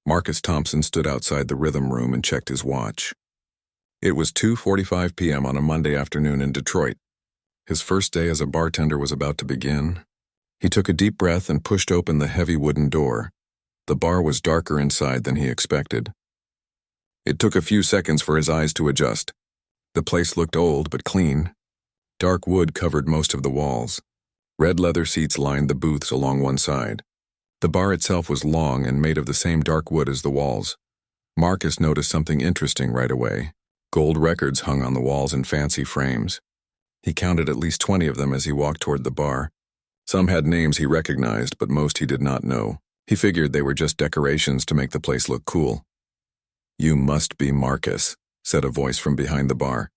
Marcus Thompson stood outside the rhythm room and checked his watch. It was 2:45 p.m. on a Monday afternoon in Detroit. His first day as a bartender was about to begin. He took a deep breath and pushed open the heavy wooden door. The bar was darker inside than he expected. It took a few seconds for his eyes to adjust. The place looked old but clean. Dark wood covered most of the walls. Red leather seats lined the booths along one side. The bar itself was long and made of the same dark wood as the walls. Marcus noticed something interesting right away. Gold records hung on the walls in fancy frames. He counted at least 20 of them as he walked toward the bar. Some had names he recognized, but most he did not know. He figured they were just decorations to make the place look cool. "You must be Marcus," said a voice from behind the bar.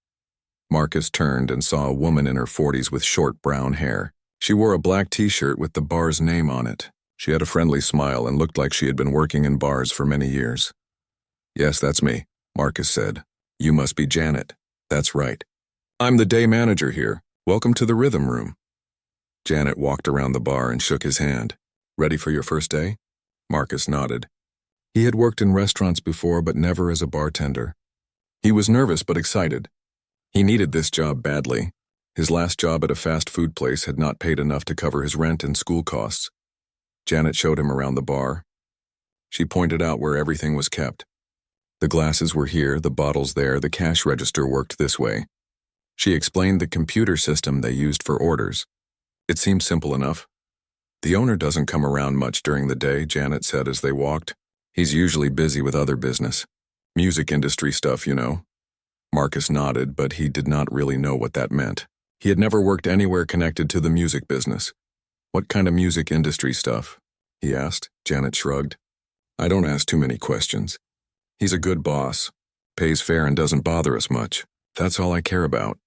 Marcus turned and saw a woman in her 40s with short brown hair. She wore a black t-shirt with the bar's name on it. She had a friendly smile and looked like she had been working in bars for many years. "Yes, that's me," Marcus said. "You must be Janet." "That's right. I'm the day manager here. Welcome to the rhythm room." Janet walked around the bar and shook his hand. "Ready for your first day?" Marcus nodded. He had worked in restaurants before, but never as a bartender. He was nervous but excited. He needed this job badly. His last job at a fast food place had not paid enough to cover his rent and school costs. Janet showed him around the bar. She pointed out where everything was kept. The glasses were here, the bottles there, the cash register worked this way. She explained the computer system they used for orders. It seemed simple enough. "The owner doesn't come around much during the day," Janet said as they walked. "He's usually busy with other business. Music industry stuff, you know." Marcus nodded, but he did not really know what that meant. He had never worked anywhere connected to the music business. "What kind of music industry stuff?" he asked. Janet shrugged. "I don't ask too many questions. He's a good boss, pays fair and doesn't bother us much. That's all I care about."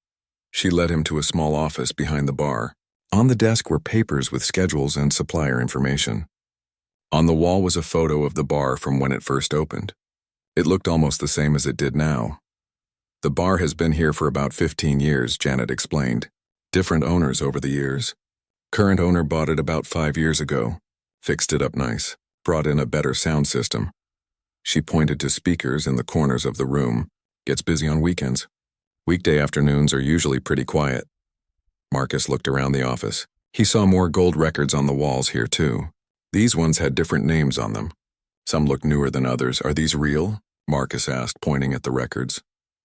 She led him to a small office behind the bar. On the desk were papers with schedules and supplier information. On the wall was a photo of the bar from when it first opened. It looked almost the same as it did now. "The bar has been here for about 15 years, Janet explained. "Different owners over the years. Current owner bought it about 5 years ago. Fixed it up nice. Brought in a better sound system." She pointed to speakers in the corners of the room. "Gets busy on weekends. Weekday afternoons are usually pretty quiet." Marcus looked around the office. He saw more gold records on the walls here too. These ones had different names on them. Some looked newer than others. "Are these real?" Marcus asked, pointing at the records.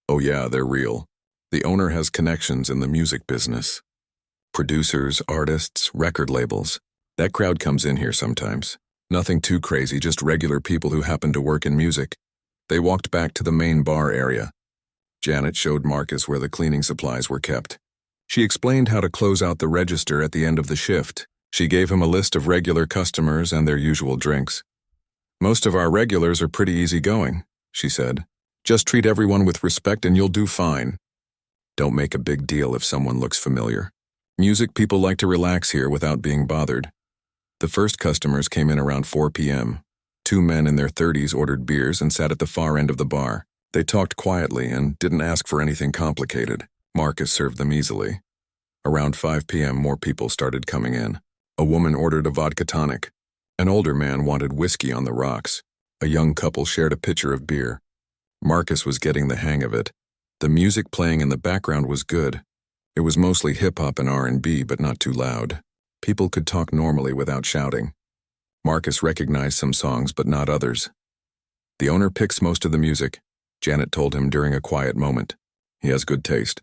"Oh yeah, they're real. The owner has connections in the music business. Producers, artists, record labels. That crowd comes in here sometimes. Nothing too crazy, just regular people who happen to work in music." They walked back to the main bar area. Janet showed Marcus where the cleaning supplies were kept. She explained how to close out the register at the end of the shift. She gave him a list of regular customers and their usual drinks. "Most of our regulars are pretty easygoing," she said. "Just treat everyone with respect and you'll do fine. Don't make a big deal if someone looks familiar. Music people like to relax here without being bothered." The first customers came in around 4 p.m. 2 men in their 30s ordered beers and sat at the far end of the bar. They talked quietly and didn't ask for anything complicated. Marcus served them easily. Around 5 p.m. more people started coming in. A woman ordered a vodka tonic. An older man wanted whiskey on the rocks. A young couple shared a pitcher of beer. Marcus was getting the hang of it. The music playing in the background was good. It was mostly hip-hop and R&B, but not too loud. People could talk normally without shouting. Marcus recognized some songs, but not others. "The owner picks most of the music," Janet told him during a quiet moment. "He has good taste.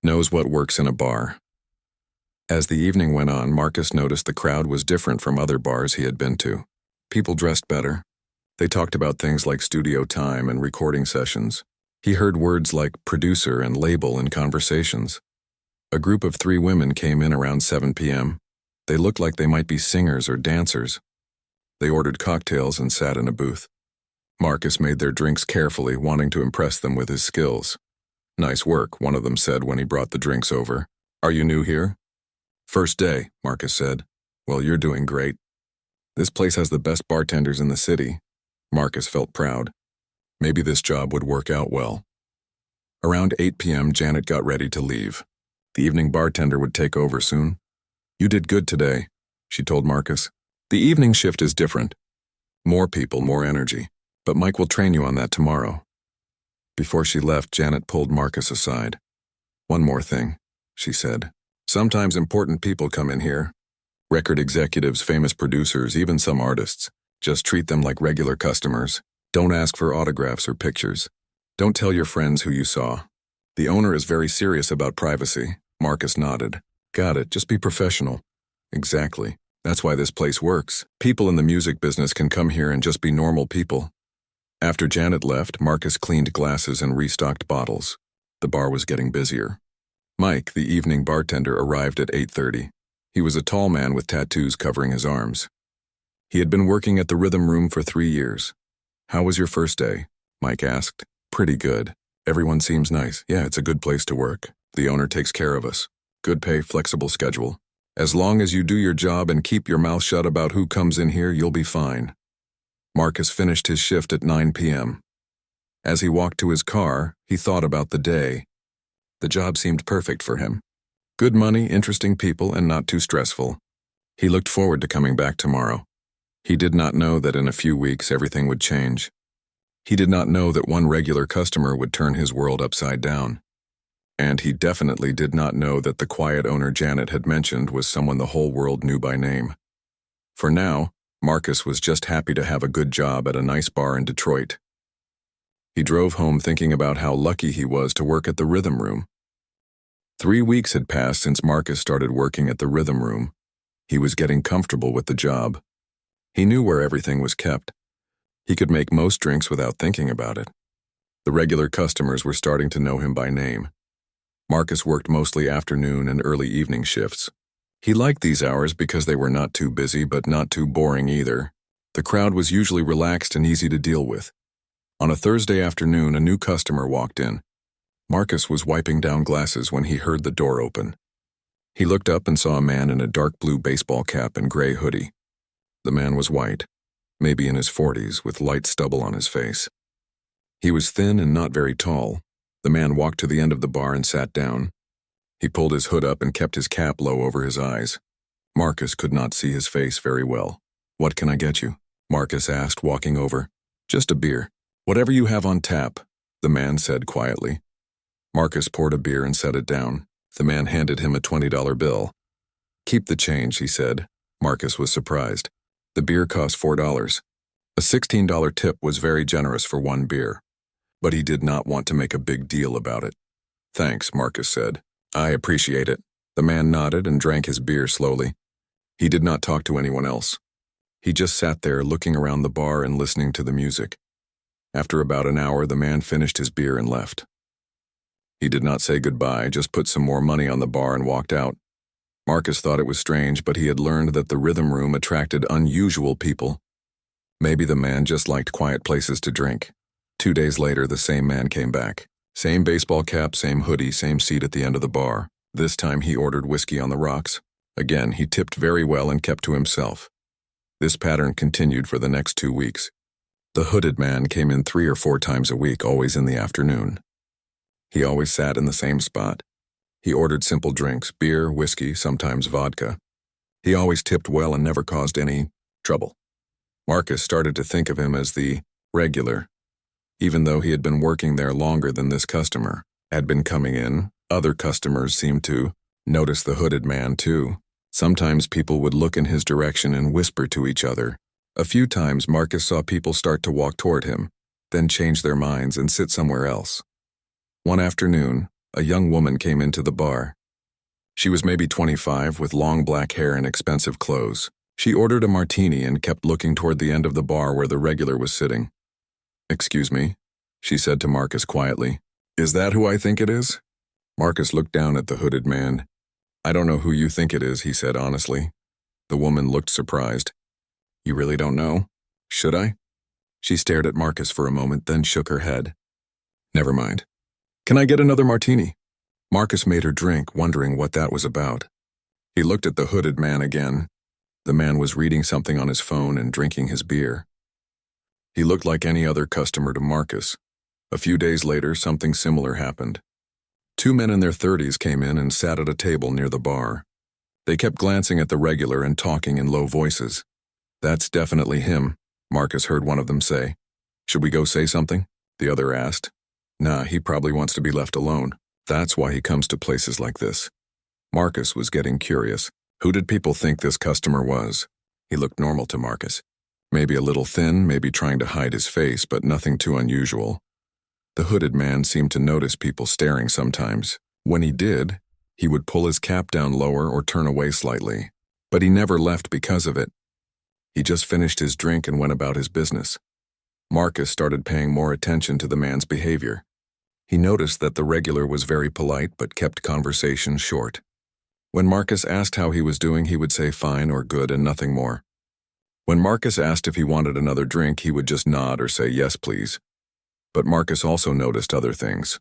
Knows what works in a bar." As the evening went on, Marcus noticed the crowd was different from other bars he had been to. People dressed better. They talked about things like studio time and recording sessions. He heard words like producer and label in conversations. A group of 3 women came in around 7 p.m. They looked like they might be singers or dancers. They ordered cocktails and sat in a booth. Marcus made their drinks carefully, wanting to impress them with his skills. "Nice work," one of them said when he brought the drinks over. "Are you new here?" "First day," Marcus said. "Well, you're doing great. This place has the best bartenders in the city." Marcus felt proud. Maybe this job would work out well. Around 8 p.m., Janet got ready to leave. The evening bartender would take over soon. "You did good today," she told Marcus. "The evening shift is different. More people, more energy. But Mike will train you on that tomorrow." Before she left, Janet pulled Marcus aside. "One more thing," she said. "Sometimes important people come in here. Record executives, famous producers, even some artists. Just treat them like regular customers. Don't ask for autographs or pictures. Don't tell your friends who you saw. The owner is very serious about privacy." Marcus nodded. "Got it, just be professional." "Exactly. That's why this place works. People in the music business can come here and just be normal people." After Janet left, Marcus cleaned glasses and restocked bottles. The bar was getting busier. Mike, the evening bartender, arrived at 8:30. He was a tall man with tattoos covering his arms. He had been working at the Rhythm Room for 3 years. "How was your first day?" Mike asked. "Pretty good. Everyone seems nice. Yeah, it's a good place to work. The owner takes care of us. Good pay, flexible schedule. As long as you do your job and keep your mouth shut about who comes in here, you'll be fine." Marcus finished his shift at 9 p.m. As he walked to his car, he thought about the day. The job seemed perfect for him. Good money, interesting people, and not too stressful. He looked forward to coming back tomorrow. He did not know that in a few weeks everything would change. He did not know that one regular customer would turn his world upside down. And he definitely did not know that the quiet owner Janet had mentioned was someone the whole world knew by name. For now, Marcus was just happy to have a good job at a nice bar in Detroit. He drove home thinking about how lucky he was to work at the Rhythm Room. 3 weeks had passed since Marcus started working at the Rhythm Room. He was getting comfortable with the job. He knew where everything was kept. He could make most drinks without thinking about it. The regular customers were starting to know him by name. Marcus worked mostly afternoon and early evening shifts. He liked these hours because they were not too busy but not too boring either. The crowd was usually relaxed and easy to deal with. On a Thursday afternoon, a new customer walked in. Marcus was wiping down glasses when he heard the door open. He looked up and saw a man in a dark blue baseball cap and gray hoodie. The man was white, maybe in his 40s, with light stubble on his face. He was thin and not very tall. The man walked to the end of the bar and sat down. He pulled his hood up and kept his cap low over his eyes. Marcus could not see his face very well. "What can I get you?" Marcus asked, walking over. "Just a beer. Whatever you have on tap," the man said quietly. Marcus poured a beer and set it down. The man handed him a $20 bill. "Keep the change," he said. Marcus was surprised. The beer cost $4. A $16 tip was very generous for one beer. But he did not want to make a big deal about it. "Thanks," Marcus said. "I appreciate it." The man nodded and drank his beer slowly. He did not talk to anyone else. He just sat there looking around the bar and listening to the music. After about an hour, the man finished his beer and left. He did not say goodbye, just put some more money on the bar and walked out. Marcus thought it was strange, but he had learned that the Rhythm Room attracted unusual people. Maybe the man just liked quiet places to drink. 2 days later, the same man came back. Same baseball cap, same hoodie, same seat at the end of the bar. This time he ordered whiskey on the rocks. Again, he tipped very well and kept to himself. This pattern continued for the next 2 weeks. The hooded man came in 3 or 4 times a week, always in the afternoon. He always sat in the same spot. He ordered simple drinks, beer, whiskey, sometimes vodka. He always tipped well and never caused any trouble. Marcus started to think of him as the regular. Even though he had been working there longer than this customer had been coming in, other customers seemed to notice the hooded man too. Sometimes people would look in his direction and whisper to each other. A few times Marcus saw people start to walk toward him, then change their minds and sit somewhere else. One afternoon, a young woman came into the bar. She was maybe 25 with long black hair and expensive clothes. She ordered a martini and kept looking toward the end of the bar where the regular was sitting. "Excuse me," she said to Marcus quietly. "Is that who I think it is?" Marcus looked down at the hooded man. "I don't know who you think it is," he said honestly. The woman looked surprised. "You really don't know? Should I?" She stared at Marcus for a moment, then shook her head. "Never mind. Can I get another martini?" Marcus made her drink, wondering what that was about. He looked at the hooded man again. The man was reading something on his phone and drinking his beer. He looked like any other customer to Marcus. A few days later, something similar happened. 2 men in their 30s came in and sat at a table near the bar. They kept glancing at the regular and talking in low voices. "That's definitely him," Marcus heard one of them say. Should we go say something? The other asked. Nah, he probably wants to be left alone. That's why he comes to places like this. Marcus was getting curious. Who did people think this customer was? He looked normal to Marcus. Maybe a little thin, maybe trying to hide his face, but nothing too unusual. The hooded man seemed to notice people staring sometimes. When he did, he would pull his cap down lower or turn away slightly. But he never left because of it. He just finished his drink and went about his business. Marcus started paying more attention to the man's behavior. He noticed that the regular was very polite but kept conversation short. When Marcus asked how he was doing, he would say fine or good and nothing more. When Marcus asked if he wanted another drink, he would just nod or say yes, please. But Marcus also noticed other things.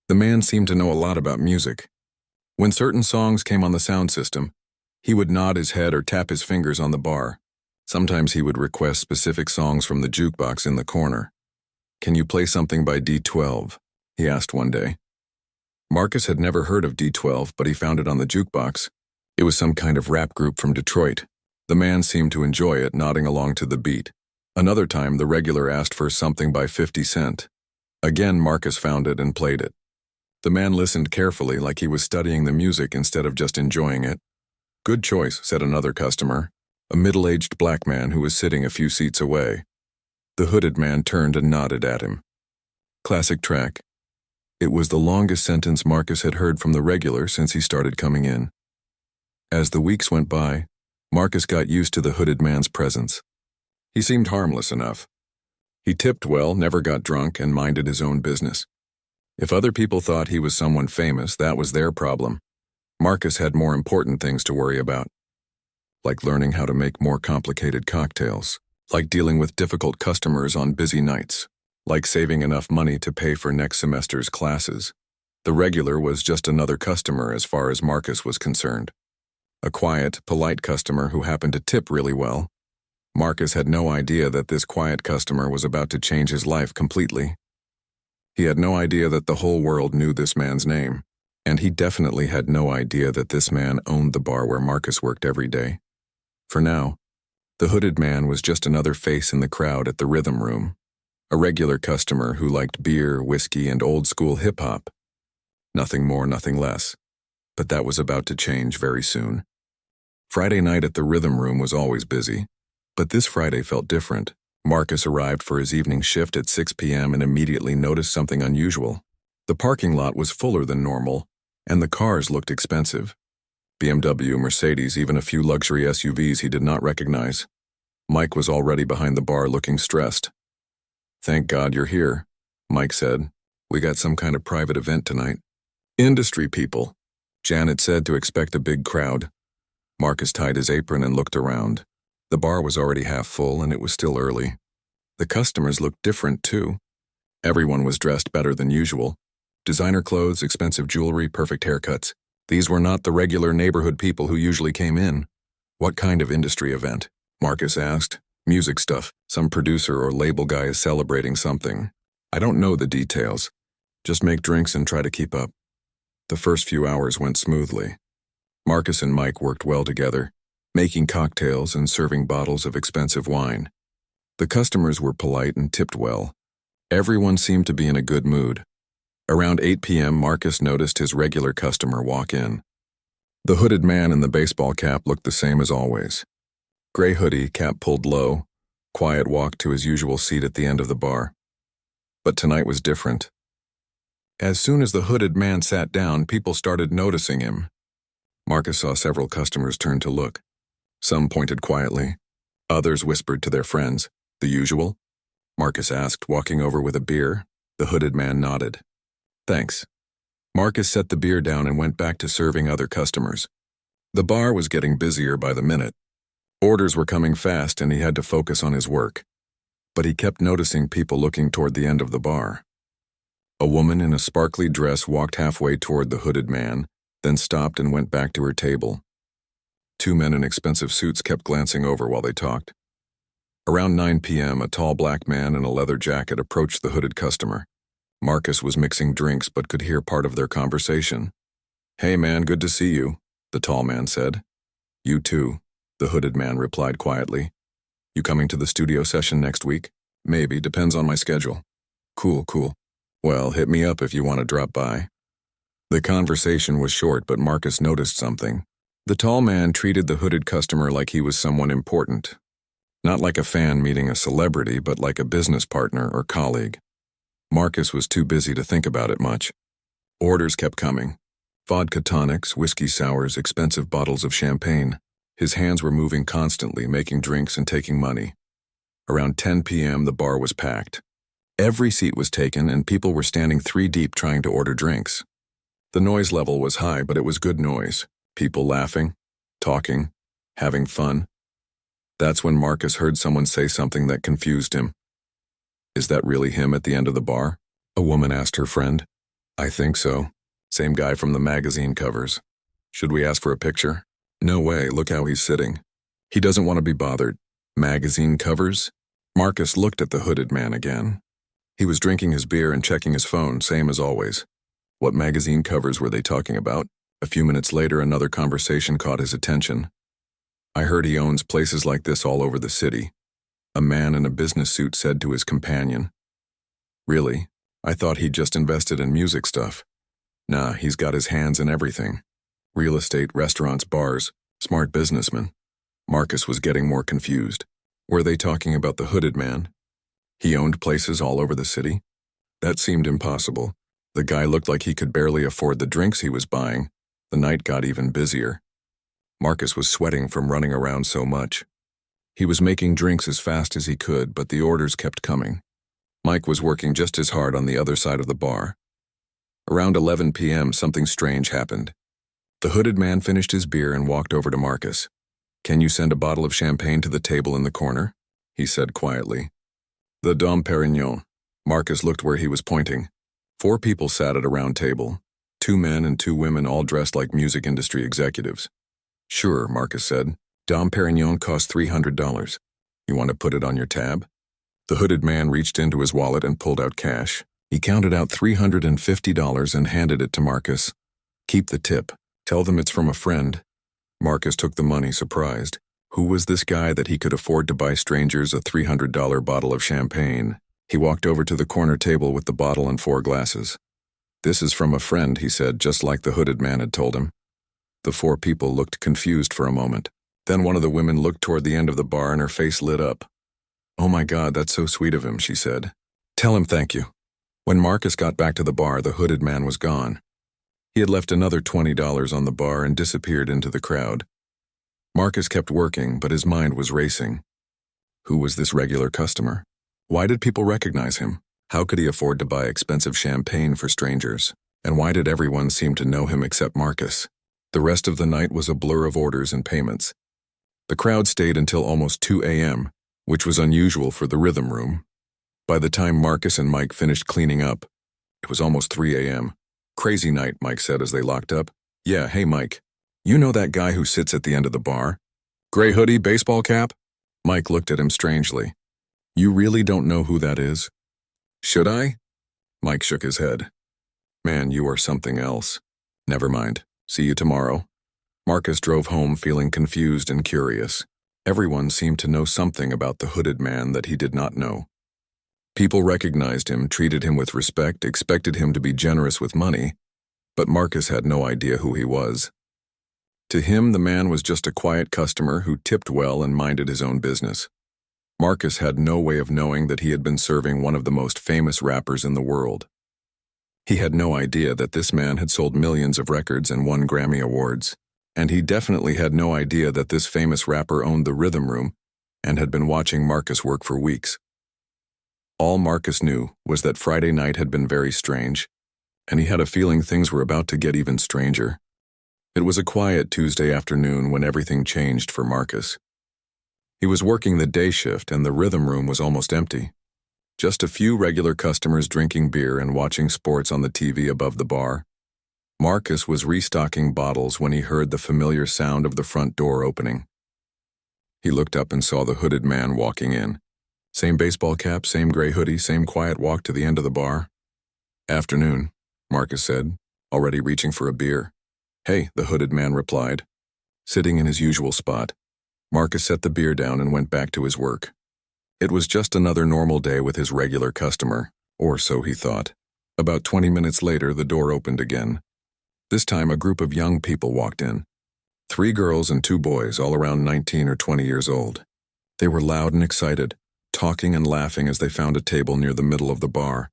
The man seemed to know a lot about music. When certain songs came on the sound system, he would nod his head or tap his fingers on the bar. Sometimes he would request specific songs from the jukebox in the corner. Can you play something by D12? He asked one day. Marcus had never heard of D12, but he found it on the jukebox. It was some kind of rap group from Detroit. The man seemed to enjoy it, nodding along to the beat. Another time, the regular asked for something by 50 Cent. Again, Marcus found it and played it. The man listened carefully, like he was studying the music instead of just enjoying it. Good choice, said another customer, a middle-aged black man who was sitting a few seats away. The hooded man turned and nodded at him. Classic track. It was the longest sentence Marcus had heard from the regular since he started coming in. As the weeks went by, Marcus got used to the hooded man's presence. He seemed harmless enough. He tipped well, never got drunk, and minded his own business. If other people thought he was someone famous, that was their problem. Marcus had more important things to worry about, like learning how to make more complicated cocktails, like dealing with difficult customers on busy nights, like saving enough money to pay for next semester's classes. The regular was just another customer as far as Marcus was concerned. A quiet, polite customer who happened to tip really well. Marcus had no idea that this quiet customer was about to change his life completely. He had no idea that the whole world knew this man's name, and he definitely had no idea that this man owned the bar where Marcus worked every day. For now, the hooded man was just another face in the crowd at the rhythm room, a regular customer who liked beer, whiskey, and old-school hip-hop. Nothing more, nothing less. But that was about to change very soon. Friday night at the rhythm room was always busy, but this Friday felt different. Marcus arrived for his evening shift at 6 p.m. and immediately noticed something unusual. The parking lot was fuller than normal, and the cars looked expensive. BMW, Mercedes, even a few luxury SUVs he did not recognize. Mike was already behind the bar looking stressed. Thank God you're here, Mike said. We got some kind of private event tonight. Industry people, Janet said to expect a big crowd. Marcus tied his apron and looked around. The bar was already half full and it was still early. The customers looked different too. Everyone was dressed better than usual. Designer clothes, expensive jewelry, perfect haircuts. These were not the regular neighborhood people who usually came in. What kind of industry event? Marcus asked. Music stuff. Some producer or label guy is celebrating something. I don't know the details. Just make drinks and try to keep up. The first few hours went smoothly. Marcus and Mike worked well together, making cocktails and serving bottles of expensive wine. The customers were polite and tipped well. Everyone seemed to be in a good mood. Around 8 p.m., Marcus noticed his regular customer walk in. The hooded man in the baseball cap looked the same as always. Gray hoodie, cap pulled low, quiet walk to his usual seat at the end of the bar. But tonight was different. As soon as the hooded man sat down, people started noticing him. Marcus saw several customers turn to look. Some pointed quietly. Others whispered to their friends. The usual? Marcus asked, walking over with a beer. The hooded man nodded. Thanks. Marcus set the beer down and went back to serving other customers. The bar was getting busier by the minute. Orders were coming fast and he had to focus on his work. But he kept noticing people looking toward the end of the bar. A woman in a sparkly dress walked halfway toward the hooded man, then stopped and went back to her table. Two men in expensive suits kept glancing over while they talked. Around 9 p.m., a tall black man in a leather jacket approached the hooded customer. Marcus was mixing drinks but could hear part of their conversation. Hey man, good to see you, the tall man said. You too, the hooded man replied quietly. You coming to the studio session next week? Maybe, depends on my schedule. Cool, cool. Well, hit me up if you want to drop by. The conversation was short, but Marcus noticed something. The tall man treated the hooded customer like he was someone important. Not like a fan meeting a celebrity, but like a business partner or colleague. Marcus was too busy to think about it much. Orders kept coming. Vodka tonics, whiskey sours, expensive bottles of champagne. His hands were moving constantly, making drinks and taking money. Around 10 p.m., the bar was packed. Every seat was taken and people were standing 3 deep trying to order drinks. The noise level was high, but it was good noise. People laughing, talking, having fun. That's when Marcus heard someone say something that confused him. Is that really him at the end of the bar? A woman asked her friend. I think so. Same guy from the magazine covers. Should we ask for a picture? No way, look how he's sitting. He doesn't want to be bothered. Magazine covers? Marcus looked at the hooded man again. He was drinking his beer and checking his phone, same as always. What magazine covers were they talking about? A few minutes later, another conversation caught his attention. I heard he owns places like this all over the city. A man in a business suit said to his companion. Really? I thought he'd just invested in music stuff. Nah, he's got his hands in everything. Real estate, restaurants, bars, smart businessman. Marcus was getting more confused. Were they talking about the hooded man? He owned places all over the city? That seemed impossible. The guy looked like he could barely afford the drinks he was buying. The night got even busier. Marcus was sweating from running around so much. He was making drinks as fast as he could, but the orders kept coming. Mike was working just as hard on the other side of the bar. Around 11 p.m., something strange happened. The hooded man finished his beer and walked over to Marcus. Can you send a bottle of champagne to the table in the corner? He said quietly. The Dom Perignon. Marcus looked where he was pointing. 4 people sat at a round table. 2 men and 2 women all dressed like music industry executives. Sure, Marcus said. Dom Perignon cost $300. You want to put it on your tab? The hooded man reached into his wallet and pulled out cash. He counted out $350 and handed it to Marcus. Keep the tip. Tell them it's from a friend. Marcus took the money, surprised. Who was this guy that he could afford to buy strangers a $300 bottle of champagne? He walked over to the corner table with the bottle and 4 glasses. This is from a friend, he said, just like the hooded man had told him. The 4 people looked confused for a moment. Then one of the women looked toward the end of the bar and her face lit up. Oh my God, that's so sweet of him, she said. Tell him thank you. When Marcus got back to the bar, the hooded man was gone. He had left another $20 on the bar and disappeared into the crowd. Marcus kept working, but his mind was racing. Who was this regular customer? Why did people recognize him? How could he afford to buy expensive champagne for strangers? And why did everyone seem to know him except Marcus? The rest of the night was a blur of orders and payments. The crowd stayed until almost 2 a.m., which was unusual for the rhythm room. By the time Marcus and Mike finished cleaning up, it was almost 3 a.m. Crazy night, Mike said as they locked up. Yeah, hey Mike. You know that guy who sits at the end of the bar? Gray hoodie, baseball cap? Mike looked at him strangely. You really don't know who that is? Should I? Mike shook his head. Man, you are something else. Never mind. See you tomorrow. Marcus drove home feeling confused and curious. Everyone seemed to know something about the hooded man that he did not know. People recognized him, treated him with respect, expected him to be generous with money, but Marcus had no idea who he was. To him, the man was just a quiet customer who tipped well and minded his own business. Marcus had no way of knowing that he had been serving one of the most famous rappers in the world. He had no idea that this man had sold millions of records and won Grammy Awards, and he definitely had no idea that this famous rapper owned the rhythm room and had been watching Marcus work for weeks. All Marcus knew was that Friday night had been very strange, and he had a feeling things were about to get even stranger. It was a quiet Tuesday afternoon when everything changed for Marcus. He was working the day shift and the rhythm room was almost empty. Just a few regular customers drinking beer and watching sports on the TV above the bar. Marcus was restocking bottles when he heard the familiar sound of the front door opening. He looked up and saw the hooded man walking in. Same baseball cap, same gray hoodie, same quiet walk to the end of the bar. Afternoon, Marcus said, already reaching for a beer. Hey, the hooded man replied. Sitting in his usual spot, Marcus set the beer down and went back to his work. It was just another normal day with his regular customer, or so he thought. About 20 minutes later, the door opened again. This time, a group of young people walked in. 3 girls and 2 boys, all around 19 or 20 years old. They were loud and excited, talking and laughing as they found a table near the middle of the bar.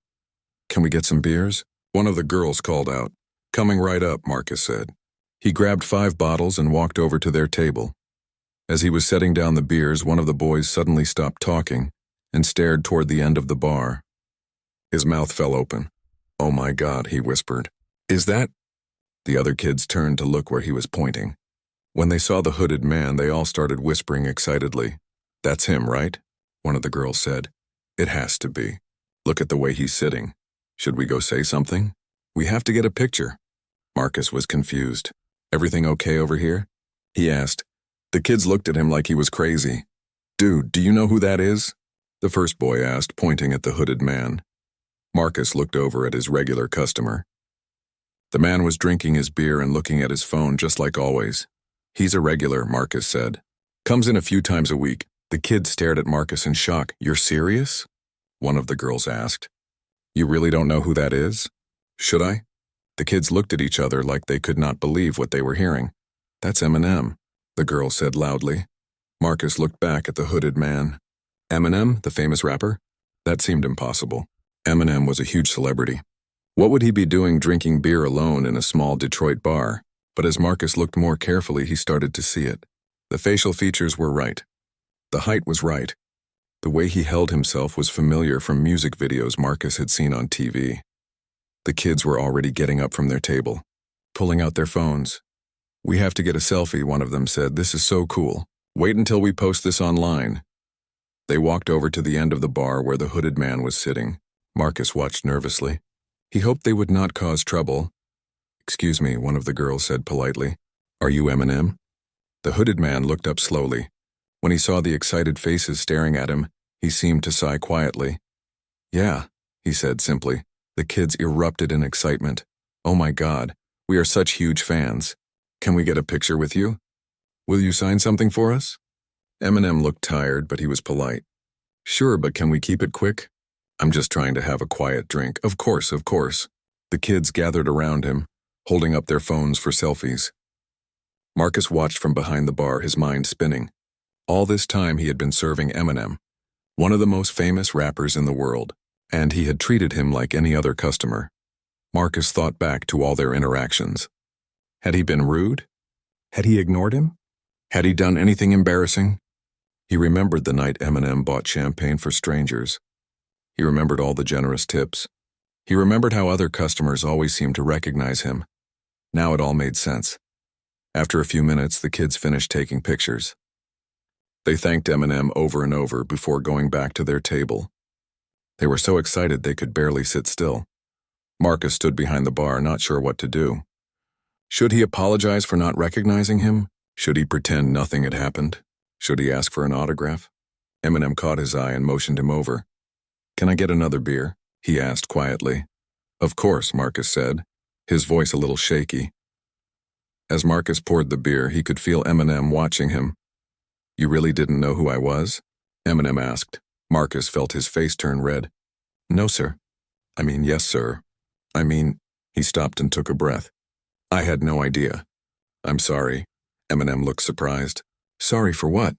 "Can we get some beers?" One of the girls called out. "Coming right up," Marcus said. He grabbed 5 bottles and walked over to their table. As he was setting down the beers, one of the boys suddenly stopped talking and stared toward the end of the bar. His mouth fell open. "Oh my God," he whispered. "Is that—" The other kids turned to look where he was pointing. When they saw the hooded man, they all started whispering excitedly. "That's him, right?" one of the girls said. "It has to be. Look at the way he's sitting. Should we go say something? We have to get a picture." Marcus was confused. "Everything okay over here?" he asked. The kids looked at him like he was crazy. "Dude, do you know who that is?" the first boy asked, pointing at the hooded man. Marcus looked over at his regular customer. The man was drinking his beer and looking at his phone just like always. "He's a regular," Marcus said. "Comes in a few times a week." The kids stared at Marcus in shock. "You're serious?" one of the girls asked. "You really don't know who that is?" "Should I?" The kids looked at each other like they could not believe what they were hearing. "That's Eminem," the girl said loudly. Marcus looked back at the hooded man. Eminem, the famous rapper? That seemed impossible. Eminem was a huge celebrity. What would he be doing drinking beer alone in a small Detroit bar? But as Marcus looked more carefully, he started to see it. The facial features were right. The height was right. The way he held himself was familiar from music videos Marcus had seen on TV. The kids were already getting up from their table, pulling out their phones. "We have to get a selfie," one of them said. "This is so cool. Wait until we post this online." They walked over to the end of the bar where the hooded man was sitting. Marcus watched nervously. He hoped they would not cause trouble. "Excuse me," one of the girls said politely. "Are you Eminem?" The hooded man looked up slowly. When he saw the excited faces staring at him, he seemed to sigh quietly. "Yeah," he said simply. The kids erupted in excitement. "Oh my God, we are such huge fans. Can we get a picture with you? Will you sign something for us?" Eminem looked tired, but he was polite. "Sure, but can we keep it quick? I'm just trying to have a quiet drink." Of course, of course." The kids gathered around him, holding up their phones for selfies. Marcus watched from behind the bar, his mind spinning. All this time he had been serving Eminem, one of the most famous rappers in the world, and he had treated him like any other customer. Marcus thought back to all their interactions. Had he been rude? Had he ignored him? Had he done anything embarrassing? He remembered the night Eminem bought champagne for strangers. He remembered all the generous tips. He remembered how other customers always seemed to recognize him. Now it all made sense. After a few minutes, the kids finished taking pictures. They thanked Eminem over and over before going back to their table. They were so excited they could barely sit still. Marcus stood behind the bar, not sure what to do. Should he apologize for not recognizing him? Should he pretend nothing had happened? Should he ask for an autograph? Eminem caught his eye and motioned him over. "Can I get another beer?" he asked quietly. "Of course," Marcus said, his voice a little shaky. As Marcus poured the beer, he could feel Eminem watching him. "You really didn't know who I was?" Eminem asked. Marcus felt his face turn red. "No, sir." Yes, sir. He stopped and took a breath. "I had no idea." "I'm sorry." Eminem looked surprised. "Sorry for what?"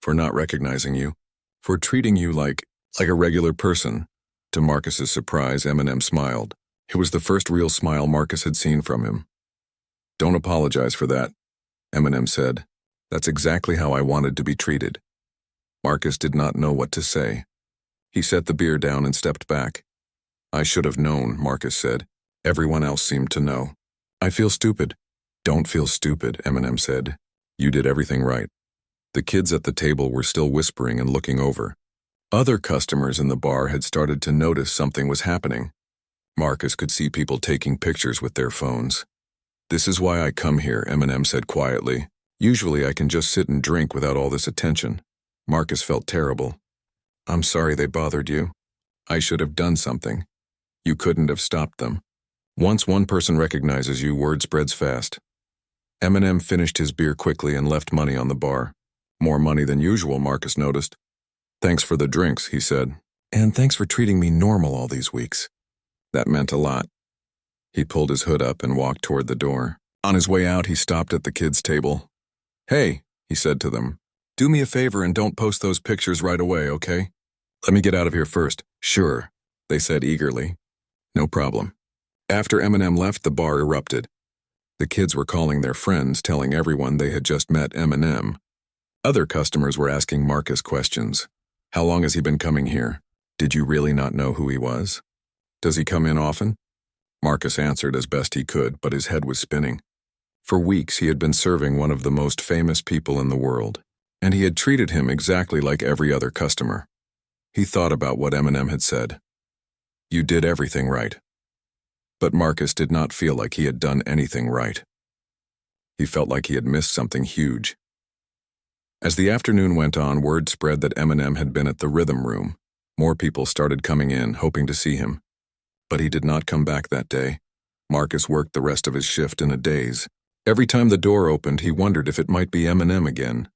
"For not recognizing you. For treating you like a regular person." To Marcus's surprise, Eminem smiled. It was the first real smile Marcus had seen from him. "Don't apologize for that," Eminem said. "That's exactly how I wanted to be treated." Marcus did not know what to say. He set the beer down and stepped back. "I should have known," Marcus said. "Everyone else seemed to know." "I feel stupid." "Don't feel stupid," Eminem said. "You did everything right." The kids at the table were still whispering and looking over. Other customers in the bar had started to notice something was happening. Marcus could see people taking pictures with their phones. "This is why I come here," Eminem said quietly. "Usually I can just sit and drink without all this attention." Marcus felt terrible. "I'm sorry they bothered you. I should have done something. You couldn't have stopped them. Once one person recognizes you, word spreads fast." Eminem finished his beer quickly and left money on the bar. More money than usual, Marcus noticed. "Thanks for the drinks," he said. "And thanks for treating me normal all these weeks." That meant a lot. He pulled his hood up and walked toward the door. On his way out, he stopped at the kids' table. "Hey," he said to them, "do me a favor and don't post those pictures right away, okay? Let me get out of here first." "Sure," they said eagerly. "No problem." After Eminem left, the bar erupted. The kids were calling their friends, telling everyone they had just met Eminem. Other customers were asking Marcus questions. "How long has he been coming here? Did you really not know who he was? Does he come in often?" Marcus answered as best he could, but his head was spinning. For weeks he had been serving one of the most famous people in the world, and he had treated him exactly like every other customer. He thought about what Eminem had said. "You did everything right." But Marcus did not feel like he had done anything right. He felt like he had missed something huge. As the afternoon went on, word spread that Eminem had been at the Rhythm Room. More people started coming in, hoping to see him. But he did not come back that day. Marcus worked the rest of his shift in a daze. Every time the door opened, he wondered if it might be Eminem again.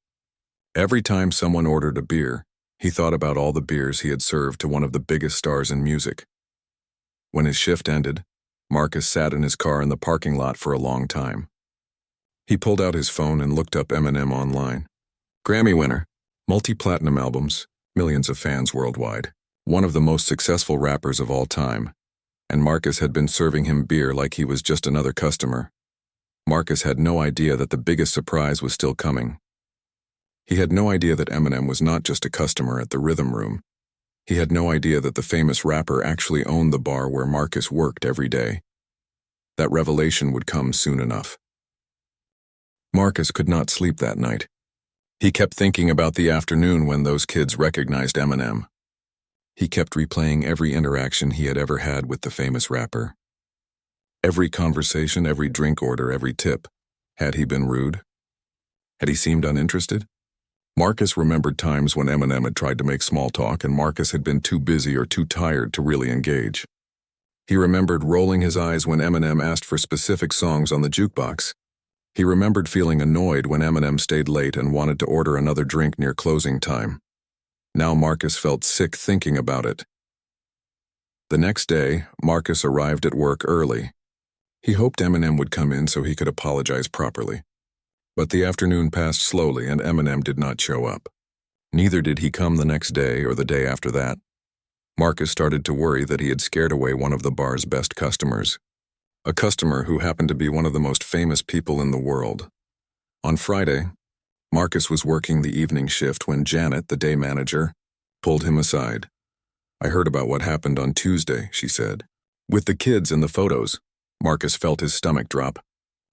Every time someone ordered a beer, he thought about all the beers he had served to one of the biggest stars in music. When his shift ended, Marcus sat in his car in the parking lot for a long time. He pulled out his phone and looked up Eminem online. Grammy winner, multi-platinum albums, millions of fans worldwide, one of the most successful rappers of all time. And Marcus had been serving him beer like he was just another customer. Marcus had no idea that the biggest surprise was still coming. He had no idea that Eminem was not just a customer at the Rhythm Room. He had no idea that the famous rapper actually owned the bar where Marcus worked every day. That revelation would come soon enough. Marcus could not sleep that night. He kept thinking about the afternoon when those kids recognized Eminem. He kept replaying every interaction he had ever had with the famous rapper. Every conversation, every drink order, every tip. Had he been rude? Had he seemed uninterested? Marcus remembered times when Eminem had tried to make small talk and Marcus had been too busy or too tired to really engage. He remembered rolling his eyes when Eminem asked for specific songs on the jukebox. He remembered feeling annoyed when Eminem stayed late and wanted to order another drink near closing time. Now Marcus felt sick thinking about it. The next day, Marcus arrived at work early. He hoped Eminem would come in so he could apologize properly. But the afternoon passed slowly and Eminem did not show up. Neither did he come the next day or the day after that. Marcus started to worry that he had scared away one of the bar's best customers. A customer who happened to be one of the most famous people in the world. On Friday, Marcus was working the evening shift when Janet, the day manager, pulled him aside. "I heard about what happened on Tuesday," she said. "With the kids and the photos." Marcus felt his stomach drop.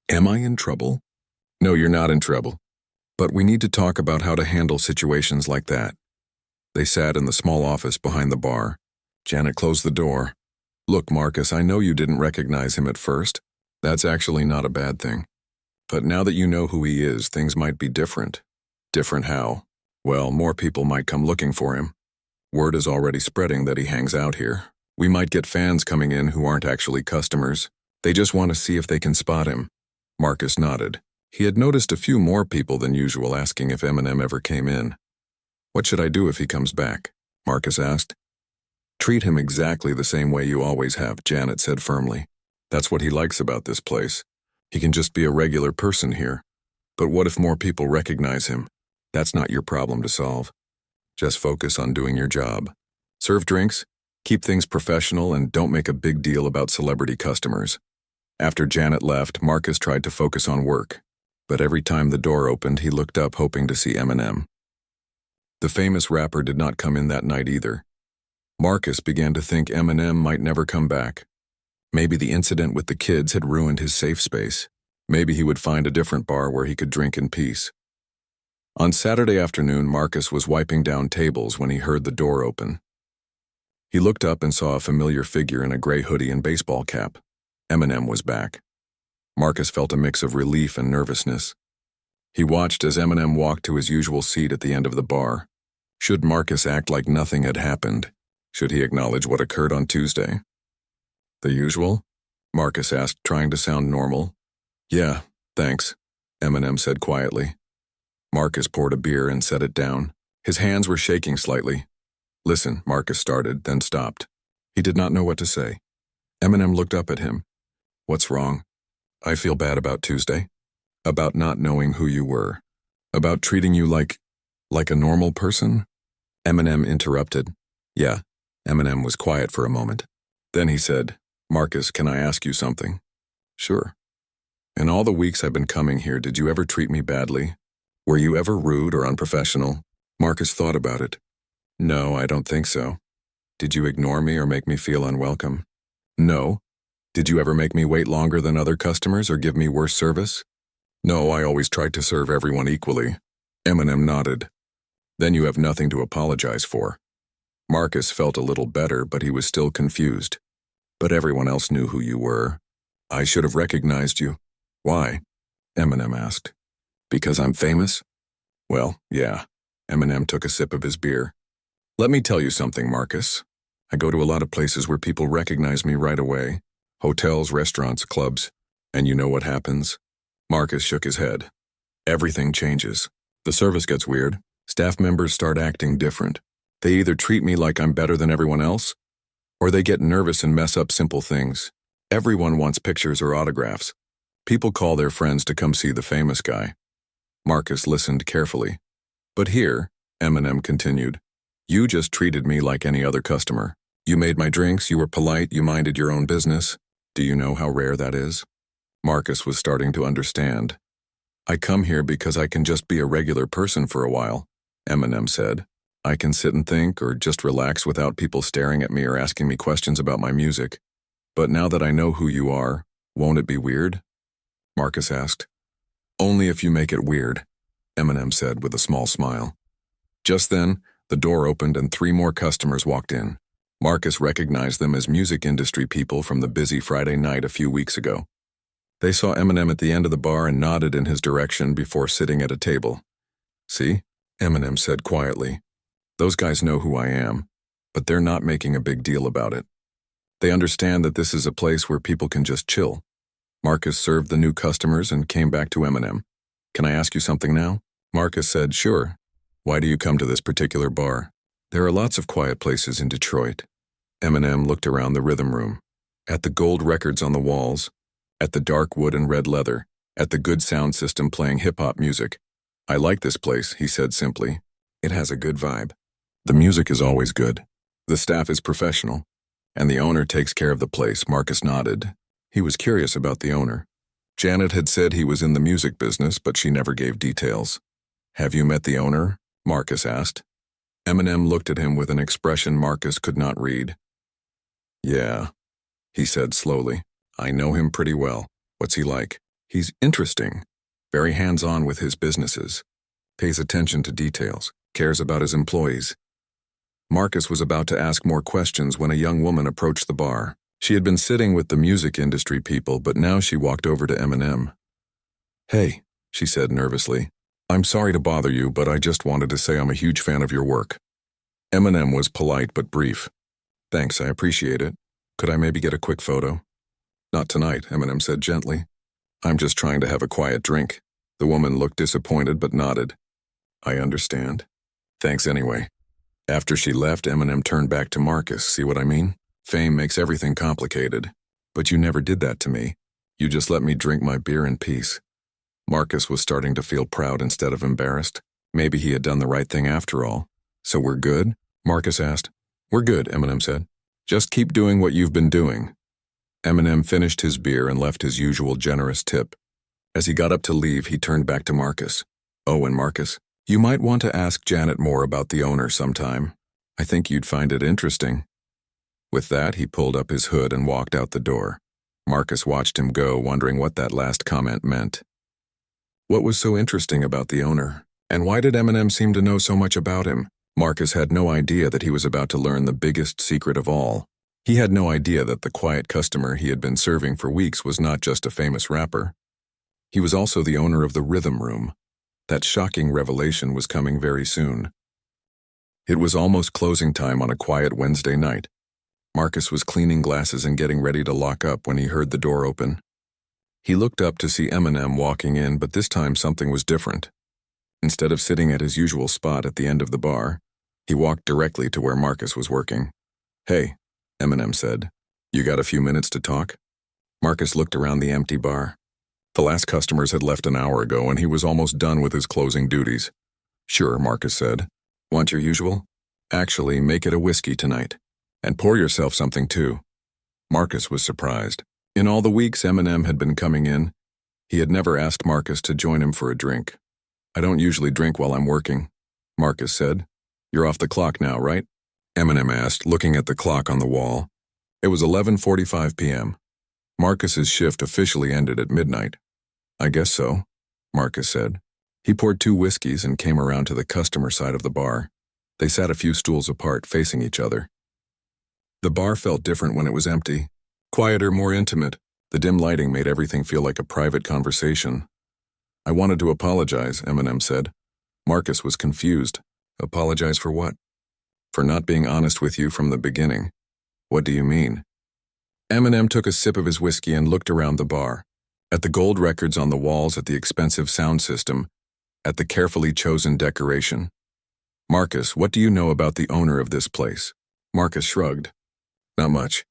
"Am I in trouble?" "No, you're not in trouble. But we need to talk about how to handle situations like that." They sat in the small office behind the bar. Janet closed the door. "Look, Marcus, I know you didn't recognize him at first. That's actually not a bad thing. But now that you know who he is, things might be different." "Different how?" "Well, more people might come looking for him. Word is already spreading that he hangs out here. We might get fans coming in who aren't actually customers. They just want to see if they can spot him." Marcus nodded. He had noticed a few more people than usual asking if Eminem ever came in. "What should I do if he comes back?" Marcus asked. "Treat him exactly the same way you always have," Janet said firmly. "That's what he likes about this place. He can just be a regular person here. But what if more people recognize him? That's not your problem to solve. Just focus on doing your job. Serve drinks, keep things professional, and don't make a big deal about celebrity customers." After Janet left, Marcus tried to focus on work. But every time the door opened, he looked up hoping to see Eminem. The famous rapper did not come in that night either. Marcus began to think Eminem might never come back. Maybe the incident with the kids had ruined his safe space. Maybe he would find a different bar where he could drink in peace. On Saturday afternoon, Marcus was wiping down tables when he heard the door open. He looked up and saw a familiar figure in a gray hoodie and baseball cap. Eminem was back. Marcus felt a mix of relief and nervousness. He watched as Eminem walked to his usual seat at the end of the bar. Should Marcus act like nothing had happened? Should he acknowledge what occurred on Tuesday? "The usual?" Marcus asked, trying to sound normal. "Yeah, thanks," Eminem said quietly. Marcus poured a beer and set it down. His hands were shaking slightly. "Listen," Marcus started, then stopped. He did not know what to say. Eminem looked up at him. "What's wrong?" "I feel bad about Tuesday. About not knowing who you were. About treating you like a normal person?" Eminem interrupted. "Yeah." Eminem was quiet for a moment. Then he said, "Marcus, can I ask you something?" "Sure." "In all the weeks I've been coming here, did you ever treat me badly? Were you ever rude or unprofessional?" Marcus thought about it. "No, I don't think so." "Did you ignore me or make me feel unwelcome?" "No." "Did you ever make me wait longer than other customers or give me worse service?" "No, I always tried to serve everyone equally." Eminem nodded. "Then you have nothing to apologize for." Marcus felt a little better, but he was still confused. "But everyone else knew who you were. I should have recognized you." "Why?" Eminem asked. "Because I'm famous?" "Well, yeah." Eminem took a sip of his beer. "Let me tell you something, Marcus. I go to a lot of places where people recognize me right away. Hotels, restaurants, clubs. And you know what happens?" Marcus shook his head. "Everything changes. The service gets weird. Staff members start acting different. They either treat me like I'm better than everyone else, or they get nervous and mess up simple things. Everyone wants pictures or autographs. People call their friends to come see the famous guy." Marcus listened carefully. "But here," Eminem continued, "you just treated me like any other customer. You made my drinks, you were polite, you minded your own business. Do you know how rare that is?" Marcus was starting to understand. "I come here because I can just be a regular person for a while," Eminem said. "I can sit and think or just relax without people staring at me or asking me questions about my music. But now that I know who you are, won't it be weird?" Marcus asked. "Only if you make it weird," Eminem said with a small smile. Just then, the door opened and 3 more customers walked in. Marcus recognized them as music industry people from the busy Friday night a few weeks ago. They saw Eminem at the end of the bar and nodded in his direction before sitting at a table. "See?" Eminem said quietly. "Those guys know who I am, but they're not making a big deal about it. They understand that this is a place where people can just chill." Marcus served the new customers and came back to Eminem. "Can I ask you something now?" Marcus said, "Sure. Why do you come to this particular bar?" "There are lots of quiet places in Detroit." Eminem looked around the rhythm room. At the gold records on the walls, at the dark wood and red leather, at the good sound system playing hip-hop music. "I like this place," he said simply. "It has a good vibe. The music is always good. The staff is professional. And the owner takes care of the place." Marcus nodded. He was curious about the owner. Janet had said he was in the music business, but she never gave details. "Have you met the owner?" Marcus asked. Eminem looked at him with an expression Marcus could not read. "Yeah," he said slowly. "I know him pretty well. What's he like?" "He's interesting. Very hands-on with his businesses. Pays attention to details. Cares about his employees." Marcus was about to ask more questions when a young woman approached the bar. She had been sitting with the music industry people, but now she walked over to Eminem. "Hey," she said nervously. "I'm sorry to bother you, but I just wanted to say I'm a huge fan of your work." Eminem was polite but brief. "Thanks, I appreciate it. Could I maybe get a quick photo?" "Not tonight," Eminem said gently. "I'm just trying to have a quiet drink." The woman looked disappointed but nodded. "I understand. Thanks anyway." After she left, Eminem turned back to Marcus. "See what I mean? Fame makes everything complicated. But you never did that to me. You just let me drink my beer in peace." Marcus was starting to feel proud instead of embarrassed. Maybe he had done the right thing after all. "So we're good?" Marcus asked. "We're good," Eminem said. "Just keep doing what you've been doing." Eminem finished his beer and left his usual generous tip. As he got up to leave, he turned back to Marcus. "Oh, and Marcus, you might want to ask Janet more about the owner sometime. I think you'd find it interesting." With that, he pulled up his hood and walked out the door. Marcus watched him go, wondering what that last comment meant. What was so interesting about the owner? And why did Eminem seem to know so much about him? Marcus had no idea that he was about to learn the biggest secret of all. He had no idea that the quiet customer he had been serving for weeks was not just a famous rapper. He was also the owner of the Rhythm Room. That shocking revelation was coming very soon. It was almost closing time on a quiet Wednesday night. Marcus was cleaning glasses and getting ready to lock up when he heard the door open. He looked up to see Eminem walking in, but this time something was different. Instead of sitting at his usual spot at the end of the bar, he walked directly to where Marcus was working. "Hey," Eminem said. "You got a few minutes to talk?" Marcus looked around the empty bar. The last customers had left an hour ago, and he was almost done with his closing duties. "Sure," Marcus said. "Want your usual?" "Actually, make it a whiskey tonight. And pour yourself something, too." Marcus was surprised. In all the weeks Eminem had been coming in, he had never asked Marcus to join him for a drink. "I don't usually drink while I'm working," Marcus said. "You're off the clock now, right?" Eminem asked, looking at the clock on the wall. It was 11:45 p.m. Marcus's shift officially ended at midnight. "I guess so," Marcus said. He poured 2 whiskeys and came around to the customer side of the bar. They sat a few stools apart, facing each other. The bar felt different when it was empty. Quieter, more intimate. The dim lighting made everything feel like a private conversation. "I wanted to apologize," Eminem said. Marcus was confused. "Apologize for what?" "For not being honest with you from the beginning." "What do you mean?" Eminem took a sip of his whiskey and looked around the bar. At the gold records on the walls, at the expensive sound system, at the carefully chosen decoration. "Marcus, what do you know about the owner of this place?" Marcus shrugged. "Not much.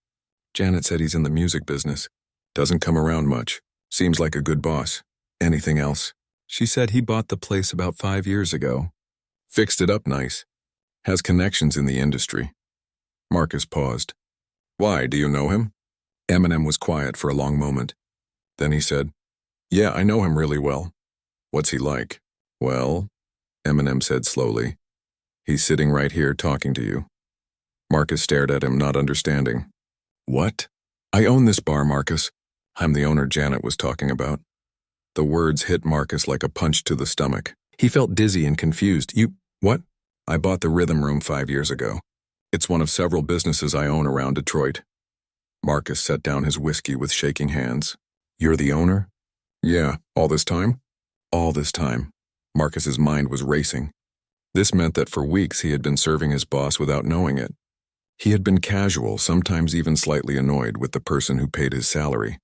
Janet said he's in the music business. Doesn't come around much. Seems like a good boss. Anything else?" "She said he bought the place about 5 years ago. Fixed it up nice. Has connections in the industry." Marcus paused. "Why, do you know him?" Eminem was quiet for a long moment. Then he said, "Yeah, I know him really well." "What's he like?" "Well," Eminem said slowly, "he's sitting right here talking to you." Marcus stared at him, not understanding. "What?" "I own this bar, Marcus. I'm the owner Janet was talking about." The words hit Marcus like a punch to the stomach. He felt dizzy and confused. "You, what?" "I bought the Rhythm Room 5 years ago. It's one of several businesses I own around Detroit." Marcus set down his whiskey with shaking hands. "You're the owner?" "Yeah, all this time?" "All this time." Marcus's mind was racing. This meant that for weeks he had been serving his boss without knowing it. He had been casual, sometimes even slightly annoyed with the person who paid his salary.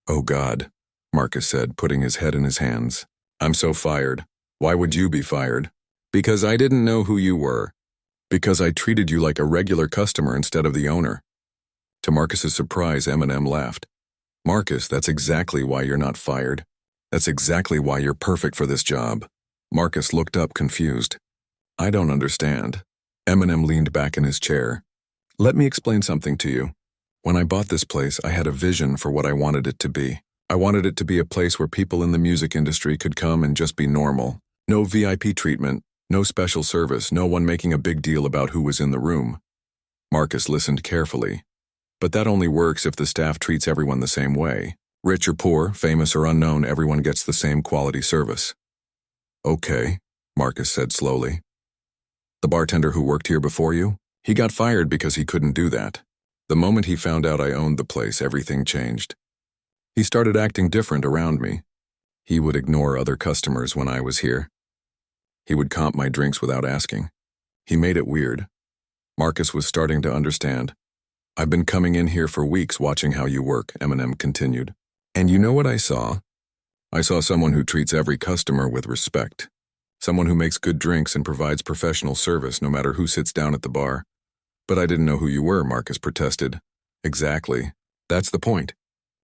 "Oh God," Marcus said, putting his head in his hands. "I'm so fired." "Why would you be fired?" "Because I didn't know who you were. Because I treated you like a regular customer instead of the owner." To Marcus's surprise, Eminem laughed. "Marcus, that's exactly why you're not fired. That's exactly why you're perfect for this job." Marcus looked up, confused. "I don't understand." Eminem leaned back in his chair. "Let me explain something to you. When I bought this place, I had a vision for what I wanted it to be. I wanted it to be a place where people in the music industry could come and just be normal. No VIP treatment, no special service, no one making a big deal about who was in the room." Marcus listened carefully. "But that only works if the staff treats everyone the same way. Rich or poor, famous or unknown, everyone gets the same quality service." "Okay," Marcus said slowly. "The bartender who worked here before you? He got fired because he couldn't do that. The moment he found out I owned the place, everything changed. He started acting different around me. He would ignore other customers when I was here. He would comp my drinks without asking. He made it weird." Marcus was starting to understand. "I've been coming in here for weeks watching how you work," Eminem continued. "And you know what I saw? I saw someone who treats every customer with respect. Someone who makes good drinks and provides professional service no matter who sits down at the bar." "But I didn't know who you were," Marcus protested. "Exactly. That's the point.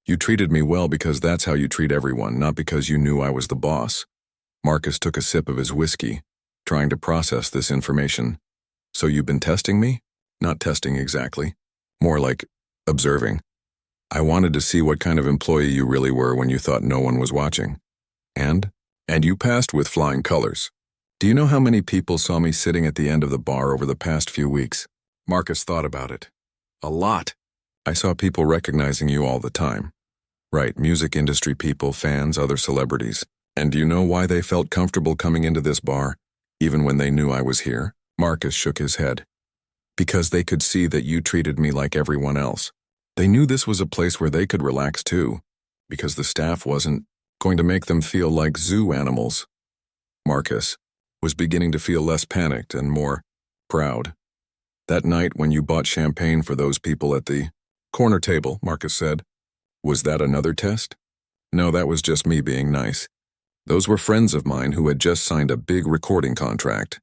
You treated me well because that's how you treat everyone, not because you knew I was the boss." Marcus took a sip of his whiskey, trying to process this information. "So you've been testing me?" "Not testing exactly. More like observing. I wanted to see what kind of employee you really were when you thought no one was watching. And you passed with flying colors. Do you know how many people saw me sitting at the end of the bar over the past few weeks?" Marcus thought about it. "A lot. I saw people recognizing you all the time. Right, music industry people, fans, other celebrities. And do you know why they felt comfortable coming into this bar, even when they knew I was here?" Marcus shook his head. "Because they could see that you treated me like everyone else. They knew this was a place where they could relax too, because the staff wasn't going to make them feel like zoo animals." Marcus was beginning to feel less panicked and more proud. "That night when you bought champagne for those people at the corner table," Marcus said, "was that another test?" "No, that was just me being nice. Those were friends of mine who had just signed a big recording contract.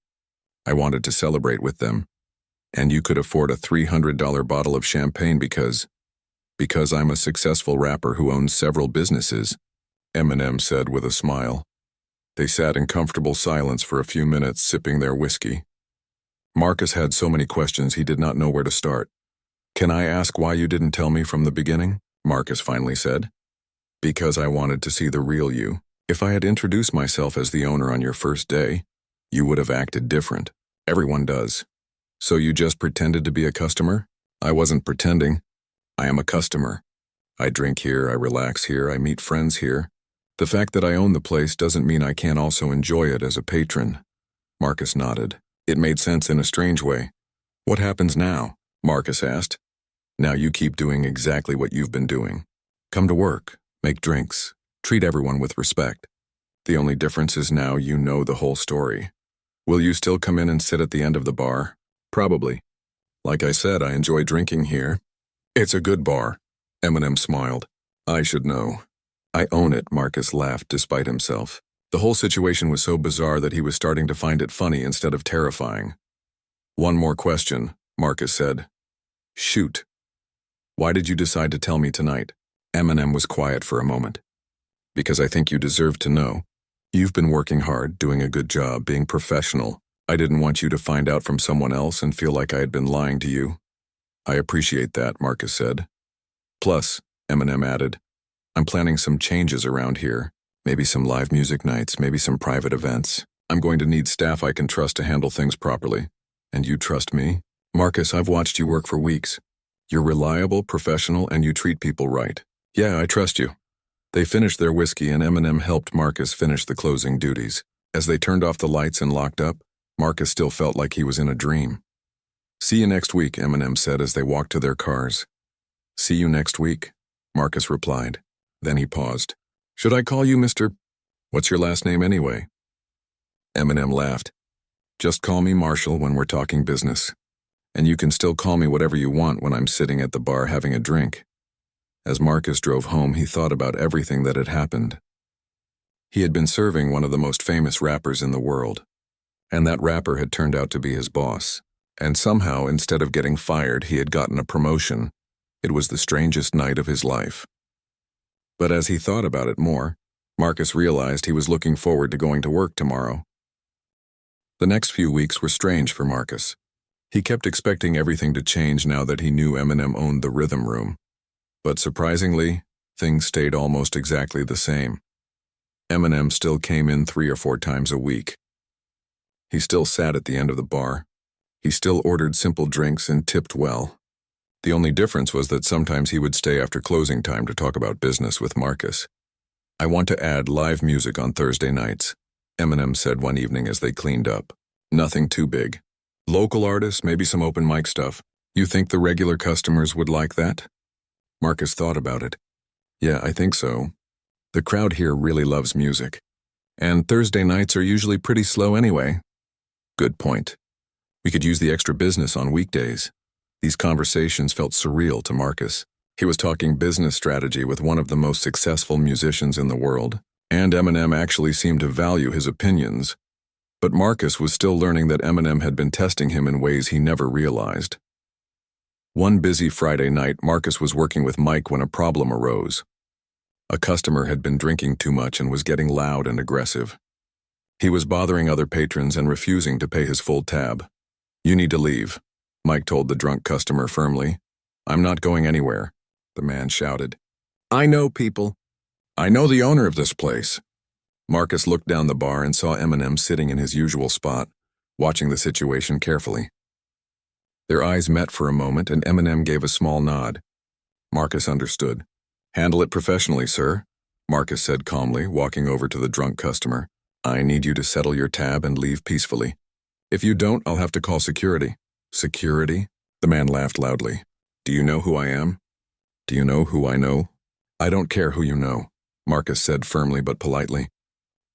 I wanted to celebrate with them. And you could afford a $300 bottle of champagne because I'm a successful rapper who owns several businesses, Eminem said with a smile. They sat in comfortable silence for a few minutes, sipping their whiskey. Marcus had so many questions he did not know where to start. Can I ask why you didn't tell me from the beginning? Marcus finally said. Because I wanted to see the real you. If I had introduced myself as the owner on your first day, you would have acted different. Everyone does. So you just pretended to be a customer? I wasn't pretending. I am a customer. I drink here, I relax here, I meet friends here. The fact that I own the place doesn't mean I can't also enjoy it as a patron. Marcus nodded. It made sense in a strange way. What happens now? Marcus asked. Now you keep doing exactly what you've been doing. Come to work, make drinks, treat everyone with respect. The only difference is now you know the whole story. Will you still come in and sit at the end of the bar? Probably. Like I said, I enjoy drinking here. It's a good bar. Eminem smiled. I should know. I own it, Marcus laughed despite himself. The whole situation was so bizarre that he was starting to find it funny instead of terrifying. One more question, Marcus said. Shoot. Why did you decide to tell me tonight? Eminem was quiet for a moment. Because I think you deserve to know. You've been working hard, doing a good job, being professional. I didn't want you to find out from someone else and feel like I had been lying to you. I appreciate that, Marcus said. Plus, Eminem added, I'm planning some changes around here. Maybe some live music nights, maybe some private events. I'm going to need staff I can trust to handle things properly. And you trust me? Marcus, I've watched you work for weeks. You're reliable, professional, and you treat people right. Yeah, I trust you. They finished their whiskey and Eminem helped Marcus finish the closing duties. As they turned off the lights and locked up, Marcus still felt like he was in a dream. See you next week, Eminem said as they walked to their cars. See you next week, Marcus replied. Then he paused. Should I call you Mr. What's your last name anyway? Eminem laughed. Just call me Marshall when we're talking business. And you can still call me whatever you want when I'm sitting at the bar having a drink. As Marcus drove home, he thought about everything that had happened. He had been serving one of the most famous rappers in the world. And that rapper had turned out to be his boss. And somehow, instead of getting fired, he had gotten a promotion. It was the strangest night of his life. But as he thought about it more, Marcus realized he was looking forward to going to work tomorrow. The next few weeks were strange for Marcus. He kept expecting everything to change now that he knew Eminem owned the rhythm room. But surprisingly, things stayed almost exactly the same. Eminem still came in 3 or 4 times a week. He still sat at the end of the bar. He still ordered simple drinks and tipped well. The only difference was that sometimes he would stay after closing time to talk about business with Marcus. I want to add live music on Thursday nights, Eminem said one evening as they cleaned up. Nothing too big. Local artists, maybe some open mic stuff. You think the regular customers would like that? Marcus thought about it. Yeah, I think so. The crowd here really loves music. And Thursday nights are usually pretty slow anyway. Good point. We could use the extra business on weekdays. These conversations felt surreal to Marcus. He was talking business strategy with one of the most successful musicians in the world, and Eminem actually seemed to value his opinions. But Marcus was still learning that Eminem had been testing him in ways he never realized. One busy Friday night, Marcus was working with Mike when a problem arose. A customer had been drinking too much and was getting loud and aggressive. He was bothering other patrons and refusing to pay his full tab. You need to leave, Mike told the drunk customer firmly. I'm not going anywhere, the man shouted. I know people. I know the owner of this place. Marcus looked down the bar and saw Eminem sitting in his usual spot, watching the situation carefully. Their eyes met for a moment and Eminem gave a small nod. Marcus understood. Handle it professionally, sir, Marcus said calmly, walking over to the drunk customer. I need you to settle your tab and leave peacefully. If you don't, I'll have to call security. Security? The man laughed loudly. Do you know who I am? Do you know who I know? I don't care who you know, Marcus said firmly but politely.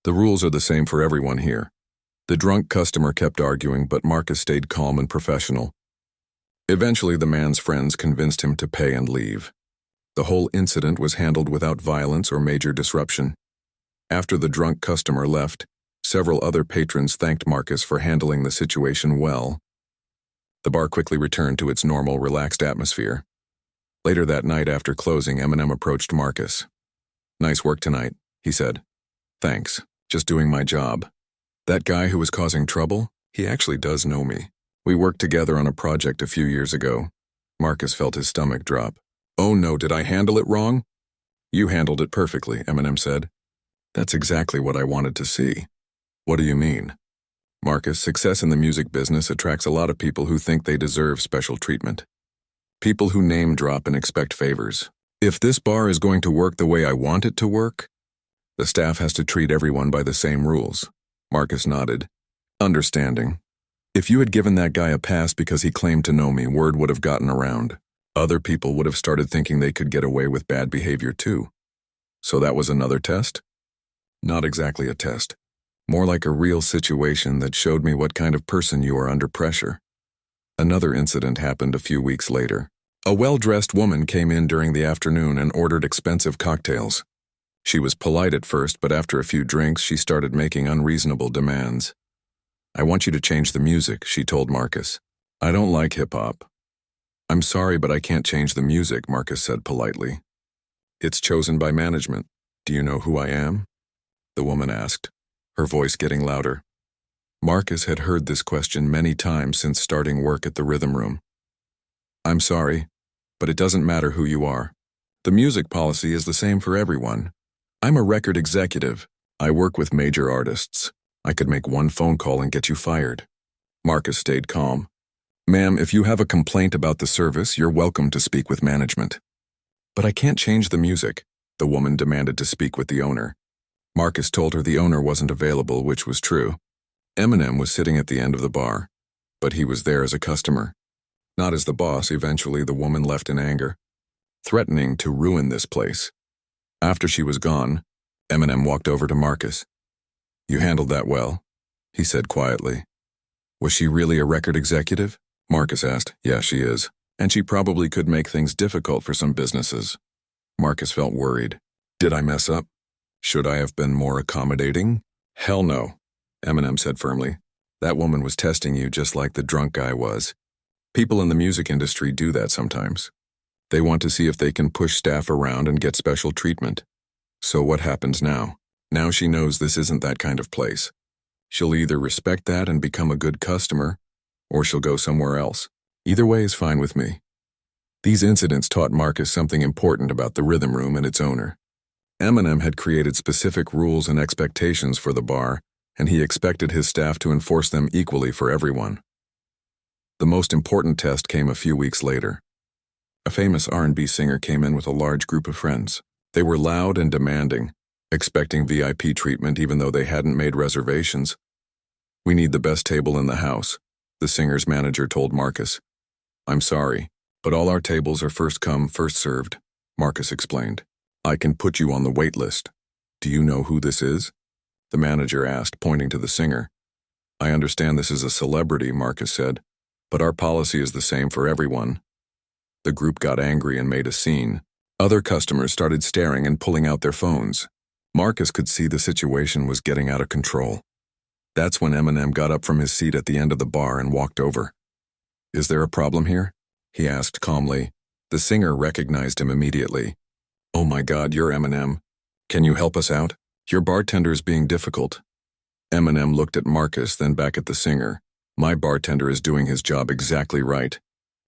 The rules are the same for everyone here. The drunk customer kept arguing, but Marcus stayed calm and professional. Eventually, the man's friends convinced him to pay and leave. The whole incident was handled without violence or major disruption. After the drunk customer left, several other patrons thanked Marcus for handling the situation well. The bar quickly returned to its normal, relaxed atmosphere. Later that night after closing, Eminem approached Marcus. "Nice work tonight," he said. "Thanks. Just doing my job. That guy who was causing trouble, he actually does know me. We worked together on a project a few years ago." Marcus felt his stomach drop. "Oh no, did I handle it wrong?" "You handled it perfectly," Eminem said. "That's exactly what I wanted to see." "What do you mean?" "Marcus, success in the music business attracts a lot of people who think they deserve special treatment. People who name drop and expect favors. If this bar is going to work the way I want it to work, the staff has to treat everyone by the same rules." Marcus nodded. "Understanding. If you had given that guy a pass because he claimed to know me, word would have gotten around. Other people would have started thinking they could get away with bad behavior too. So that was another test?" "Not exactly a test. More like a real situation that showed me what kind of person you are under pressure." Another incident happened a few weeks later. A well-dressed woman came in during the afternoon and ordered expensive cocktails. She was polite at first, but after a few drinks, she started making unreasonable demands. "I want you to change the music," she told Marcus. "I don't like hip-hop." "I'm sorry, but I can't change the music," Marcus said politely. "It's chosen by management. Do you know who I am?" the woman asked, her voice getting louder. Marcus had heard this question many times since starting work at the Rhythm Room. "I'm sorry, but it doesn't matter who you are. The music policy is the same for everyone. I'm a record executive. I work with major artists. I could make one phone call and get you fired." Marcus stayed calm. "Ma'am, if you have a complaint about the service, you're welcome to speak with management." "But I can't change the music," the woman demanded to speak with the owner. Marcus told her the owner wasn't available, which was true. Eminem was sitting at the end of the bar, but he was there as a customer, not as the boss. Eventually, the woman left in anger, threatening to ruin this place. After she was gone, Eminem walked over to Marcus. "You handled that well," he said quietly. "Was she really a record executive?" Marcus asked. "Yeah, she is. And she probably could make things difficult for some businesses." Marcus felt worried. "Did I mess up? Should I have been more accommodating?" "Hell no," Eminem said firmly. "That woman was testing you just like the drunk guy was. People in the music industry do that sometimes. They want to see if they can push staff around and get special treatment. So what happens now? Now she knows this isn't that kind of place. She'll either respect that and become a good customer, or she'll go somewhere else. Either way is fine with me." These incidents taught Marcus something important about the Rhythm Room and its owner. Eminem had created specific rules and expectations for the bar, and he expected his staff to enforce them equally for everyone. The most important test came a few weeks later. A famous R&B singer came in with a large group of friends. They were loud and demanding, expecting VIP treatment even though they hadn't made reservations. "We need the best table in the house," the singer's manager told Marcus. "I'm sorry, but all our tables are first come, first served," Marcus explained. "I can put you on the wait list." "Do you know who this is?" the manager asked, pointing to the singer. "I understand this is a celebrity," Marcus said, "but our policy is the same for everyone." The group got angry and made a scene. Other customers started staring and pulling out their phones. Marcus could see the situation was getting out of control. That's when Eminem got up from his seat at the end of the bar and walked over. "Is there a problem here?" he asked calmly. The singer recognized him immediately. "Oh my God, you're Eminem. Can you help us out? Your bartender's being difficult." Eminem looked at Marcus, then back at the singer. "My bartender is doing his job exactly right,"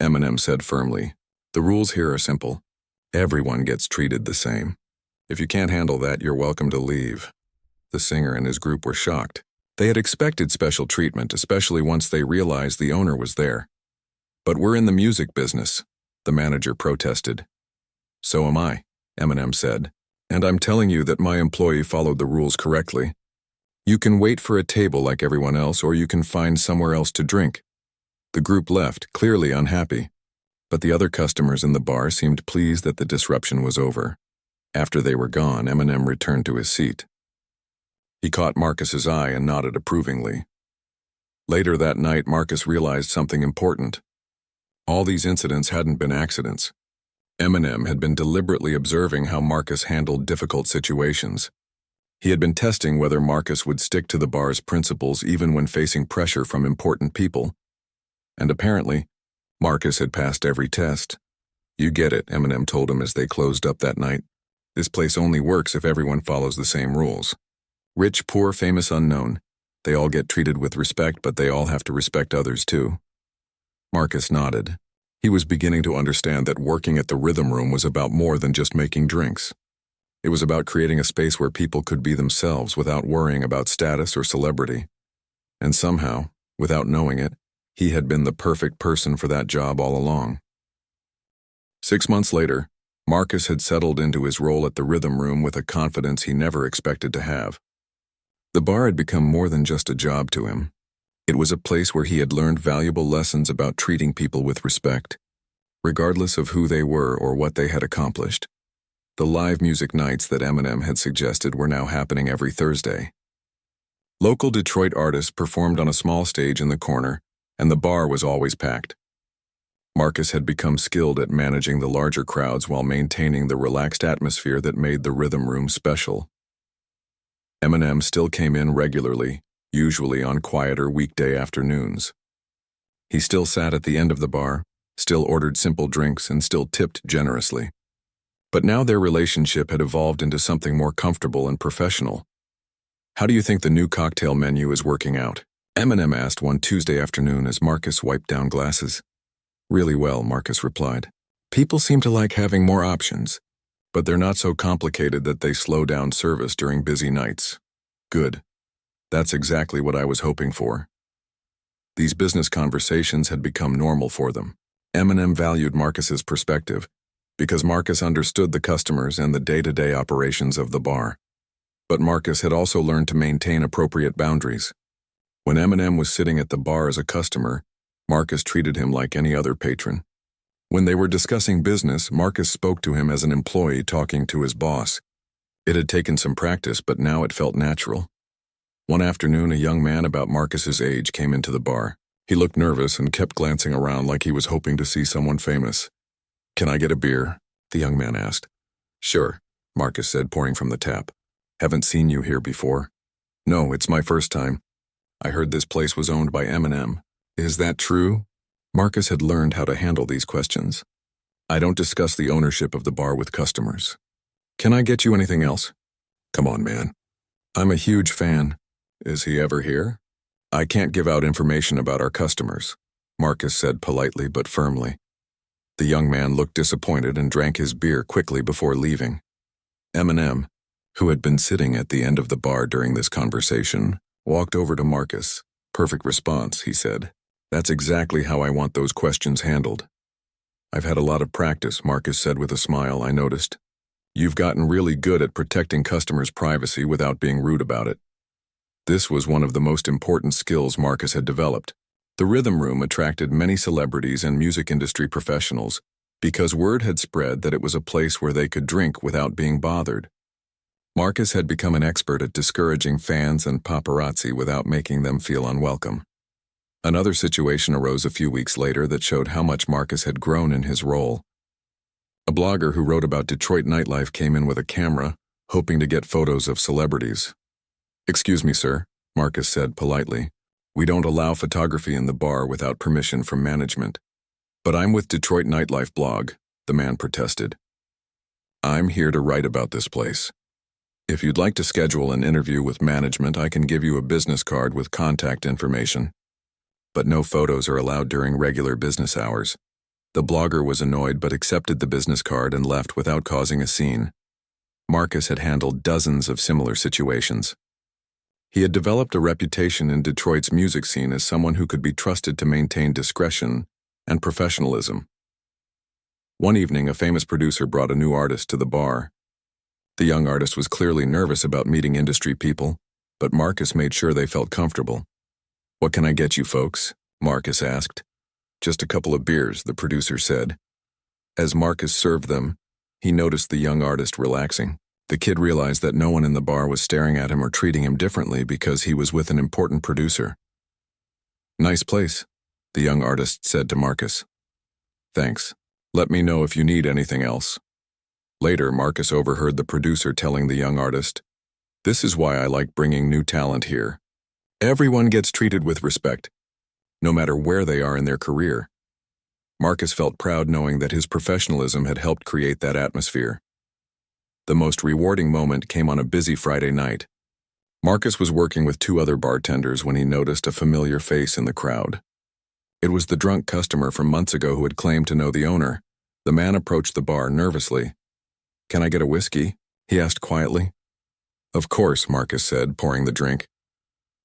Eminem said firmly. "The rules here are simple. Everyone gets treated the same. If you can't handle that, you're welcome to leave." The singer and his group were shocked. They had expected special treatment, especially once they realized the owner was there. "But we're in the music business," the manager protested. "So am I," Eminem said, "and I'm telling you that my employee followed the rules correctly. You can wait for a table like everyone else, or you can find somewhere else to drink." The group left, clearly unhappy, but the other customers in the bar seemed pleased that the disruption was over. After they were gone, Eminem returned to his seat. He caught Marcus's eye and nodded approvingly. Later that night, Marcus realized something important. All these incidents hadn't been accidents. Eminem had been deliberately observing how Marcus handled difficult situations. He had been testing whether Marcus would stick to the bar's principles even when facing pressure from important people. And apparently, Marcus had passed every test. "You get it," Eminem told him as they closed up that night. "This place only works if everyone follows the same rules. Rich, poor, famous, unknown. They all get treated with respect, but they all have to respect others too." Marcus nodded. He was beginning to understand that working at the Rhythm Room was about more than just making drinks. It was about creating a space where people could be themselves without worrying about status or celebrity. And somehow, without knowing it, he had been the perfect person for that job all along. 6 months later, Marcus had settled into his role at the Rhythm Room with a confidence he never expected to have. The bar had become more than just a job to him. It was a place where he had learned valuable lessons about treating people with respect, regardless of who they were or what they had accomplished. The live music nights that Eminem had suggested were now happening every Thursday. Local Detroit artists performed on a small stage in the corner, and the bar was always packed. Marcus had become skilled at managing the larger crowds while maintaining the relaxed atmosphere that made the Rhythm Room special. Eminem still came in regularly, usually on quieter weekday afternoons. He still sat at the end of the bar, still ordered simple drinks, and still tipped generously. But now their relationship had evolved into something more comfortable and professional. "How do you think the new cocktail menu is working out?" Eminem asked one Tuesday afternoon as Marcus wiped down glasses. "Really well," Marcus replied. "People seem to like having more options, but they're not so complicated that they slow down service during busy nights." "Good. That's exactly what I was hoping for." These business conversations had become normal for them. Eminem valued Marcus's perspective because Marcus understood the customers and the day-to-day operations of the bar. But Marcus had also learned to maintain appropriate boundaries. When Eminem was sitting at the bar as a customer, Marcus treated him like any other patron. When they were discussing business, Marcus spoke to him as an employee talking to his boss. It had taken some practice, but now it felt natural. One afternoon, a young man about Marcus's age came into the bar. He looked nervous and kept glancing around like he was hoping to see someone famous. "Can I get a beer?" the young man asked. "Sure," Marcus said, pouring from the tap. "Haven't seen you here before." "No, it's my first time. I heard this place was owned by Eminem. Is that true?" Marcus had learned how to handle these questions. "I don't discuss the ownership of the bar with customers. Can I get you anything else?" "Come on, man. I'm a huge fan. Is he ever here?" "I can't give out information about our customers," Marcus said politely but firmly. The young man looked disappointed and drank his beer quickly before leaving. Eminem, who had been sitting at the end of the bar during this conversation, walked over to Marcus. "Perfect response," he said. "That's exactly how I want those questions handled." "I've had a lot of practice," Marcus said with a smile, "I noticed. You've gotten really good at protecting customers' privacy without being rude about it." This was one of the most important skills Marcus had developed. The Rhythm Room attracted many celebrities and music industry professionals because word had spread that it was a place where they could drink without being bothered. Marcus had become an expert at discouraging fans and paparazzi without making them feel unwelcome. Another situation arose a few weeks later that showed how much Marcus had grown in his role. A blogger who wrote about Detroit nightlife came in with a camera, hoping to get photos of celebrities. "Excuse me, sir," Marcus said politely. "We don't allow photography in the bar without permission from management." "But I'm with Detroit Nightlife blog," the man protested. "I'm here to write about this place. If you'd like to schedule an interview with management, I can give you a business card with contact information. But no photos are allowed during regular business hours." The blogger was annoyed but accepted the business card and left without causing a scene. Marcus had handled dozens of similar situations. He had developed a reputation in Detroit's music scene as someone who could be trusted to maintain discretion and professionalism. One evening, a famous producer brought a new artist to the bar. The young artist was clearly nervous about meeting industry people, but Marcus made sure they felt comfortable. "What can I get you folks?" Marcus asked. "Just a couple of beers," the producer said. As Marcus served them, he noticed the young artist relaxing. The kid realized that no one in the bar was staring at him or treating him differently because he was with an important producer. "Nice place," the young artist said to Marcus. "Thanks. Let me know if you need anything else." Later, Marcus overheard the producer telling the young artist, This is why I like bringing new talent here. Everyone gets treated with respect, no matter where they are in their career. Marcus felt proud knowing that his professionalism had helped create that atmosphere. The most rewarding moment came on a busy Friday night. Marcus was working with two other bartenders when he noticed a familiar face in the crowd. It was the drunk customer from months ago who had claimed to know the owner. The man approached the bar nervously. "Can I get a whiskey?" he asked quietly. "Of course," Marcus said, pouring the drink.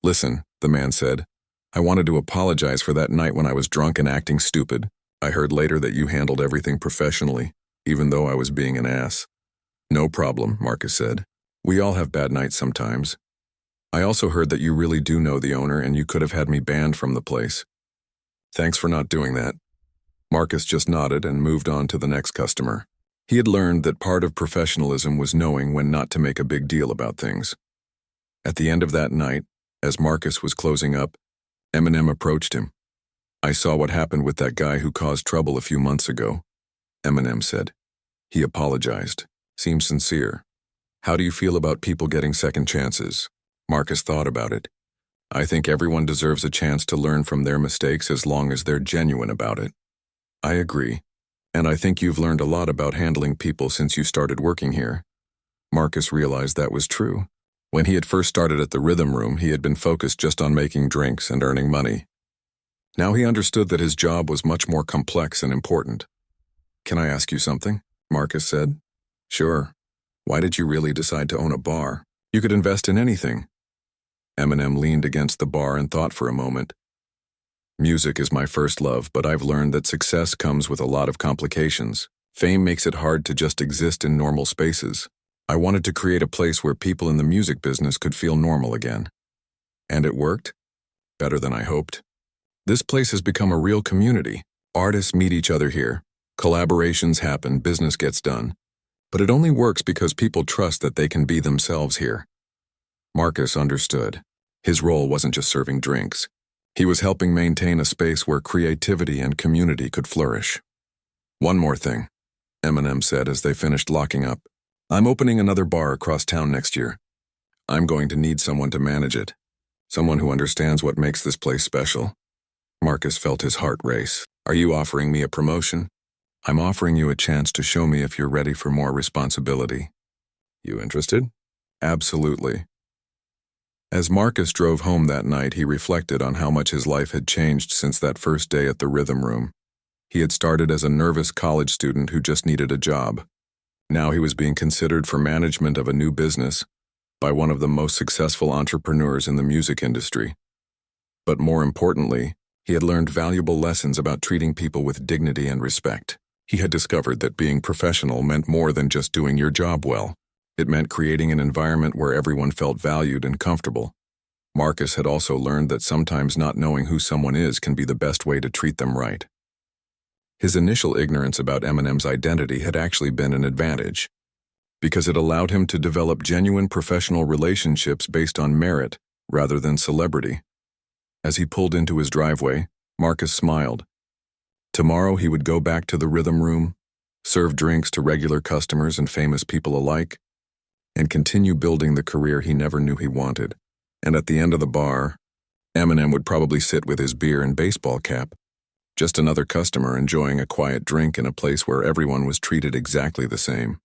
"Listen," the man said, "I wanted to apologize for that night when I was drunk and acting stupid. I heard later that you handled everything professionally, even though I was being an ass." "No problem," Marcus said. "We all have bad nights sometimes. I also heard that you really do know the owner and you could have had me banned from the place. Thanks for not doing that." Marcus just nodded and moved on to the next customer. He had learned that part of professionalism was knowing when not to make a big deal about things. At the end of that night, as Marcus was closing up, Eminem approached him. "I saw what happened with that guy who caused trouble a few months ago," Eminem said. He apologized. Seemed sincere. "How do you feel about people getting second chances?" Marcus thought about it. "I think everyone deserves a chance to learn from their mistakes as long as they're genuine about it." "I agree. And I think you've learned a lot about handling people since you started working here." Marcus realized that was true. When he had first started at the Rhythm Room, he had been focused just on making drinks and earning money. Now he understood that his job was much more complex and important. "Can I ask you something?" Marcus said. "Sure. Why did you really decide to own a bar? You could invest in anything." Eminem leaned against the bar and thought for a moment. "Music is my first love, but I've learned that success comes with a lot of complications. Fame makes it hard to just exist in normal spaces. I wanted to create a place where people in the music business could feel normal again. And it worked? Better than I hoped. This place has become a real community. Artists meet each other here. Collaborations happen, business gets done. But it only works because people trust that they can be themselves here." Marcus understood. His role wasn't just serving drinks. He was helping maintain a space where creativity and community could flourish. "One more thing," Eminem said as they finished locking up. "I'm opening another bar across town next year. I'm going to need someone to manage it. Someone who understands what makes this place special." Marcus felt his heart race. "Are you offering me a promotion?" "I'm offering you a chance to show me if you're ready for more responsibility." "You interested?" "Absolutely." As Marcus drove home that night, he reflected on how much his life had changed since that first day at the Rhythm Room. He had started as a nervous college student who just needed a job. Now he was being considered for management of a new business by one of the most successful entrepreneurs in the music industry. But more importantly, he had learned valuable lessons about treating people with dignity and respect. He had discovered that being professional meant more than just doing your job well. It meant creating an environment where everyone felt valued and comfortable. Marcus had also learned that sometimes not knowing who someone is can be the best way to treat them right. His initial ignorance about Eminem's identity had actually been an advantage, because it allowed him to develop genuine professional relationships based on merit rather than celebrity. As he pulled into his driveway, Marcus smiled. Tomorrow he would go back to the Rhythm Room, serve drinks to regular customers and famous people alike, and continue building the career he never knew he wanted. And at the end of the bar, Eminem would probably sit with his beer and baseball cap, just another customer enjoying a quiet drink in a place where everyone was treated exactly the same.